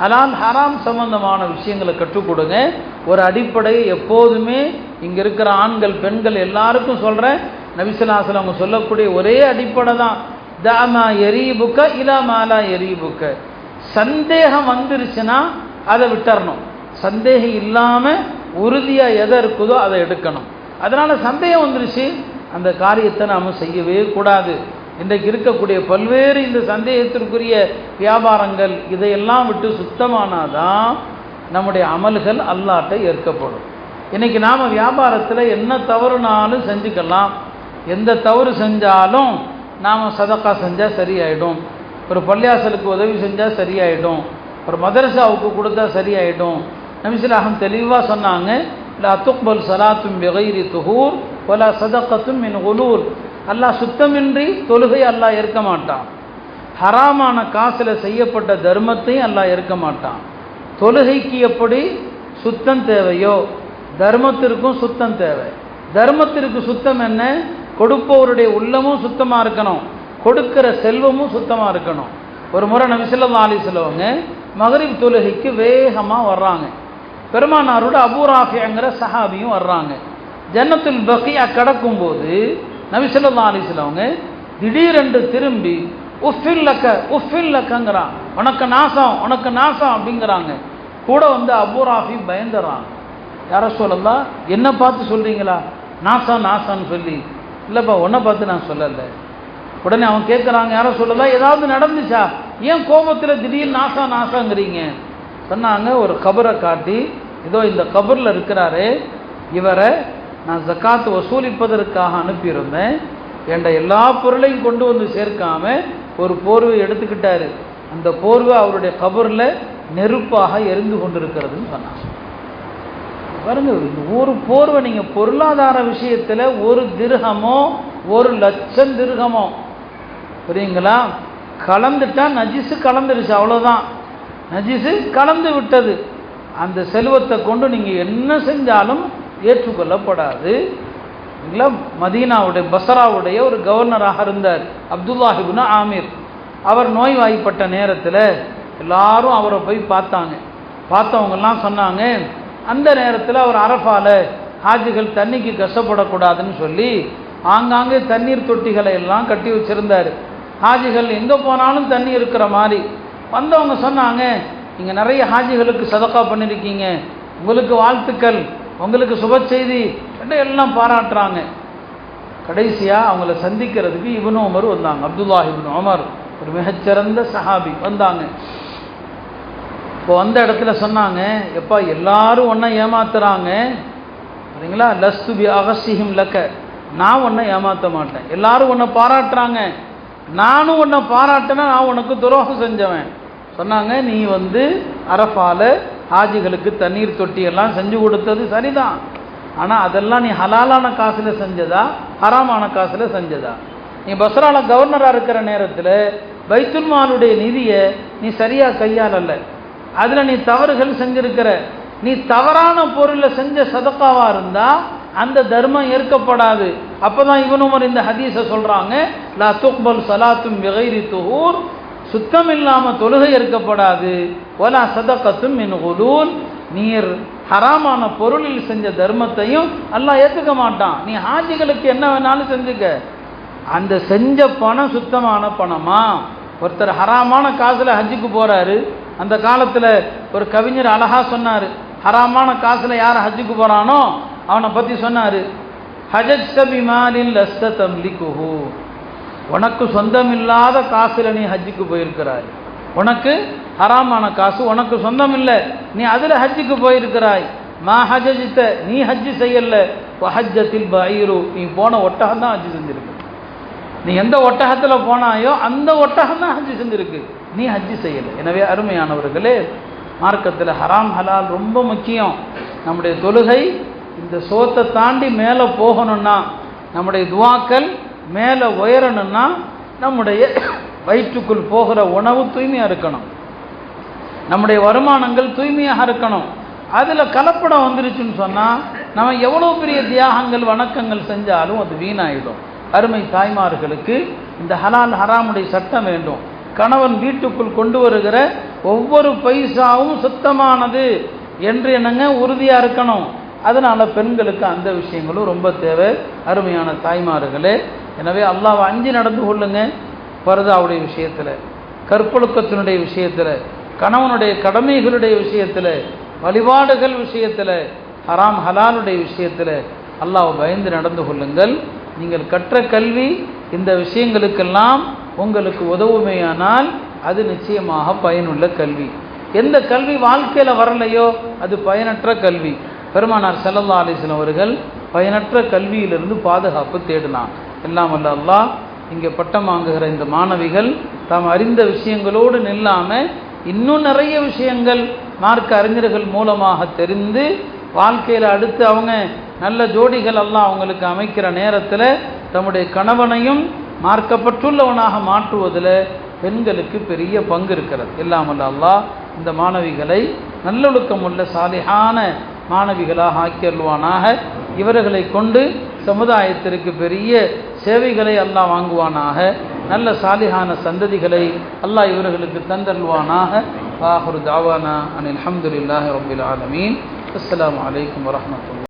ஹலால் ஹராம் சம்பந்தமான விஷயங்களை கற்றுக் கொடுங்க. ஒரு அடிப்படை எப்போதுமே இங்கே இருக்கிற ஆண்கள் பெண்கள் எல்லாருக்கும் சொல்கிறேன், நபி ஸல்லல்லாஹு அலைஹி வஸல்லம் அவங்க சொல்லக்கூடிய ஒரே அடிப்படை தான், தாமா எரீபுக்க இலா மாலா எரீபுக்க. சந்தேகம் வந்துருச்சுன்னா அதை விட்டுறணும். சந்தேகம் இல்லாமல் உறுதியாக எதை இருக்குதோ அதை எடுக்கணும். அதனால் சந்தேகம் வந்துருச்சு, அந்த காரியத்தை நாம் செய்யவே கூடாது. இன்றைக்கு இருக்கக்கூடிய பல்வேறு இந்த சந்தேகத்திற்குரிய வியாபாரங்கள் இதையெல்லாம் விட்டு சுத்தமானாதான் நம்முடைய அமல்கள் அல்லாஹ்ட்ட ஏற்கப்படும். இன்றைக்கி நாம் வியாபாரத்தில் என்ன தவறுனாலும் செஞ்சுக்கலாம். எந்த தவறு செஞ்சாலும் நாம் சதக்கா செஞ்சால் சரியாயிடும், ஒரு பள்ளியாசலுக்கு உதவி செஞ்சால் சரியாயிடும், ஒரு மதரசாவுக்கு கொடுத்தா சரியாயிடும். நபி ஸல்லல்லாஹு அலைஹி வஸல்லம் தெளிவாக சொன்னாங்க, லா துக்பல் ஸலாத்தும் பிகைரி துஹூர் வலா சதக்கத்தும் மின் குலூல். அல்லாஹ் சுத்தமின்றி தொழுகை அல்லாஹ் ஏற்க மாட்டான். ஹராமான காசில் செய்யப்பட்ட தர்மத்தையும் அல்லாஹ் ஏற்க மாட்டான். தொழுகைக்கு எப்படி சுத்தம் தேவையோ தர்மத்திற்கும் சுத்தம் தேவை. தர்மத்திற்கு சுத்தம் என்ன, கொடுப்பவருடைய உள்ளமும் சுத்தமாக இருக்கணும், கொடுக்கிற செல்வமும் சுத்தமாக இருக்கணும். ஒரு முறை நபி ஸல்லல்லாஹு அலைஹி வஸல்லம் மக்ரிப் தொழுகைக்கு வேகமாக வர்றாங்க. பெருமானாரோட அபூ ராஃபிங்கிற சஹாபியும் வர்றாங்க. ஜன்னத்துல் பக்கியா கடக்கும்போது நபி ஸல்லல்லாஹு அலைஹி வஸல்லம் திடீரென்று திரும்பி உஃபில்லக்கங்கிறான், உனக்கு நாசம் உனக்கு நாசம் அப்படிங்கிறாங்க. கூட அபூ ராஃபி பயந்துறான், யார சொல்லலாம் என்ன பார்த்து சொல்கிறீங்களா நாசம் நாசம்னு சொல்லி. இல்லைப்பா உன்னை பார்த்து நான் சொல்லலை. உடனே அவன் கேட்குறாங்க, யார சொல்லலாம் ஏதாவது நடந்துச்சா, ஏன் கோபத்தில் திடீர்னு நாசம் நாசங்கிறீங்க. சொன்னாங்க, ஒரு கபரை காட்டி, இதோ இந்த கபரில் இருக்கிறாரு, இவரை நான் ஜக்காத்து வசூலிப்பதற்காக அனுப்பியிருந்தேன், என்ற எல்லா பொருளையும் கொண்டு வந்து சேர்க்காம ஒரு போர்வை எடுத்துக்கிட்டாரு, அந்த போர்வை அவருடைய கபரில் நெருப்பாக எரிந்து கொண்டிருக்கிறதுன்னு சொன்னாங்க. பாருங்க, ஒரு போர்வை நீங்கள் பொருளாதார விஷயத்தில் ஒரு திர்ஹமோ 1,00,000 திர்ஹமோ புரியுங்களா, கலந்துட்டா நஜிஸு கலந்துருச்சு, அவ்வளோதான், நஜிஸு கலந்து விட்டது. அந்த செல்வத்தை கொண்டு நீங்கள் என்ன செஞ்சாலும் ஏற்றுக்கொள்ளப்படாது. மதீனாவுடைய பஸ்ராவுடைய ஒரு கவர்னராக இருந்தார் அப்துல்லாஹ் இப்னு ஆமிர். அவர் நோய்வாய்ப்பட்ட நேரத்தில் எல்லாரும் அவரை போய் பார்த்தாங்க. பார்த்தவங்கெல்லாம் சொன்னாங்க, அந்த நேரத்தில் அவர் அரஃபால ஹாஜிகள் தண்ணிக்கு கஷ்டப்படக்கூடாதுன்னு சொல்லி ஆங்காங்கே தண்ணீர் தொட்டிகளை எல்லாம் கட்டி வச்சுருந்தார். ஹாஜிகள் எங்கே போனாலும் தண்ணி இருக்கிற மாதிரி. வந்தவங்க சொன்னாங்க, நீங்கள் நிறைய ஹாஜிகளுக்கு சதக்கா பண்ணியிருக்கீங்க, உங்களுக்கு வாழ்த்துக்கள், உங்களுக்கு சுப செய்தி எல்லாம் பாராட்டுறாங்க. கடைசியாக அவங்கள சந்திக்கிறதுக்கு இப்னு உமர் வந்தாங்க. அப்துல்லாஹ் இப்னு உமர் ஒரு மிகச்சிறந்த சஹாபி வந்தாங்க. இப்போ வந்த இடத்துல சொன்னாங்க, எப்பா எல்லாரும் ஒன்றை ஏமாத்துறாங்க சரிங்களா, லஸ்து பி அகசிஹிம் லக்க, நான் ஒன்றை ஏமாற்ற மாட்டேன், எல்லாரும் ஒன்றை பாராட்டுறாங்க, நானும் உன்னை பாராட்டினா நான் உனக்கு துரோகம் செஞ்சவன். சொன்னாங்க, நீ அரஃபால ஹாஜிகளுக்கு தண்ணீர் தொட்டியெல்லாம் செஞ்சு கொடுத்தது சரிதான், ஆனால் அதெல்லாம் நீ ஹலாலான காசில் செஞ்சதா ஹராமான காசில் செஞ்சதா? நீ பஸ்ரால கவர்னராக இருக்கிற நேரத்தில் பைத்துல் மாலுடைய நிதியை நீ சரியாக கையாளல, அதில் நீ தவறுகள் செஞ்சிருக்கிற. நீ தவறான பொருளை செஞ்ச சதக்காவாக இருந்தால் அந்த தர்மம் ஏற்கப்படாது. அப்போ தான் இவனும் இந்த ஹதீஸை சொல்கிறாங்க, லா துக்பல் சலாத்தும் பிகைரி துஹூர், சுத்தம் இல்லாமல் தொழுகை ஏற்கப்படாது. வலா சதகத்தும் மின் குலூல், நீர் ஹராமான பொருளில் செஞ்ச தர்மத்தையும் அல்லாஹ் ஏற்றுக்க மாட்டான். நீ ஹாஜிகளுக்கு என்ன வேணாலும் செஞ்சுக்க, அந்த செஞ்ச பணம் சுத்தமான பணமா? ஒருத்தர் ஹராமான காசில் ஹஜ்ஜுக்கு போகிறாரு. அந்த காலத்தில் ஒரு கவிஞர் அழகா சொன்னார், ஹராமான காசில் யார் ஹஜ்ஜுக்கு போகிறானோ அவனை பற்றி சொன்னார், ஹஜஜ்த பிமாலில் லஸ்த தம்லிகுஹு, உனக்கு சொந்தமில்லாத காசில் நீ ஹஜ்ஜுக்கு போயிருக்கிறாய். உனக்கு ஹராமான காசு உனக்கு சொந்தம் இல்லை, நீ அதில் ஹஜ்ஜுக்கு போயிருக்கிறாய். மா ஹஜஜ்த, நீ ஹஜ்ஜு செய்யல. வஹஜ்ஜத்தில் பஈரு, நீ போன ஒட்டகம் தான் ஹஜ்ஜு செஞ்சிருக்கு. நீ எந்த ஒட்டகத்தில் போனாயோ அந்த ஒட்டகம் தான் ஹஜ்ஜு செஞ்சிருக்கு, நீ ஹஜ்ஜு செய்யலை. எனவே அருமையானவர்களே, மார்க்கத்தில் ஹராம் ஹலால் ரொம்ப முக்கியம். நம்முடைய தொழுகை இந்த சோத்தை தாண்டி மேலே போகணும்னா, நம்முடைய துவாக்கள் மேலே உயரணும்னா, நம்முடைய வயிற்றுக்குள் போகிற உணவு தூய்மையாக இருக்கணும், நம்முடைய வருமானங்கள் தூய்மையாக இருக்கணும். அதில் கலப்படம் வந்துருச்சுன்னு சொன்னால் நம்ம எவ்வளோ பெரிய தியாகங்கள் வணக்கங்கள் செஞ்சாலும் அது வீணாயிடும். அருமை தாய்மார்களுக்கு இந்த ஹலால் ஹராமுடைய சட்டம் வேண்டும். கணவன் வீட்டுக்குள் கொண்டு வருகிற ஒவ்வொரு பைசாவும் சுத்தமானது என்று என்னங்க உறுதியாக இருக்கணும். அதனால் பெண்களுக்கு அந்த விஷயங்களும் ரொம்ப தேவை. அருமையான தாய்மார்களே, எனவே அல்லாஹ்வை அஞ்சி நடந்து கொள்ளுங்க. பர்தாவுடைய விஷயத்தில், கற்பொழுக்கத்தினுடைய விஷயத்தில், கணவனுடைய கடமைகளுடைய விஷயத்தில், வழிபாடுகள் விஷயத்தில், ஹராம் ஹலாலுடைய விஷயத்தில் அல்லாஹ்வை பயந்து நடந்து கொள்ளுங்கள். நீங்கள் கற்ற கல்வி இந்த விஷயங்களுக்கெல்லாம் உங்களுக்கு உதவுமேயானால் அது நிச்சயமாக பயனுள்ள கல்வி. எந்த கல்வி வாழ்க்கையில் வரலையோ அது பயனற்ற கல்வி. பெருமானார் ஸல்லல்லாஹு அலைஹி வஸல்லம் அவர்கள் பயனற்ற கல்வியிலிருந்து பாதுகாப்பு தேடினான். எல்லாம் வல்ல அல்லாஹ் இங்கே பட்டம் வாங்குகிற இந்த மாணவிகள் தாம் அறிந்த விஷயங்களோடு நில்லாமல் இன்னும் நிறைய விஷயங்கள் மார்க்க அறிஞர்கள் மூலமாக தெரிந்து வாழ்க்கையில் அடுத்து அவங்க நல்ல ஜோடிகள் எல்லாம் அவங்களுக்கு அமைக்கிற நேரத்தில் தம்முடைய கணவனையும் மார்க்கப்பட்டுள்ளவனாக மாற்றுவதில் பெண்களுக்கு பெரிய பங்கு இருக்கிறது. இல்லாமல் அல்லாஹ் இந்த மாணவிகளை நல்லொழுக்கம் உள்ள சாலிஹான மாணவிகளாக ஆக்கியல்வானாக. இவர்களை கொண்டு சமுதாயத்திற்கு பெரிய சேவைகளை அல்லாஹ் வாங்குவானாக. நல்ல சாலிஹான சந்ததிகளை அல்லாஹ் இவர்களுக்கு தந்தல்வானாக. வாஹிரு தாவானா அனில் ஹம்துலில்லாஹி ரப்பில் ஆலமீன். அஸ்ஸலாமு அலைக்கும் வரஹ்மத்துல்லாஹி.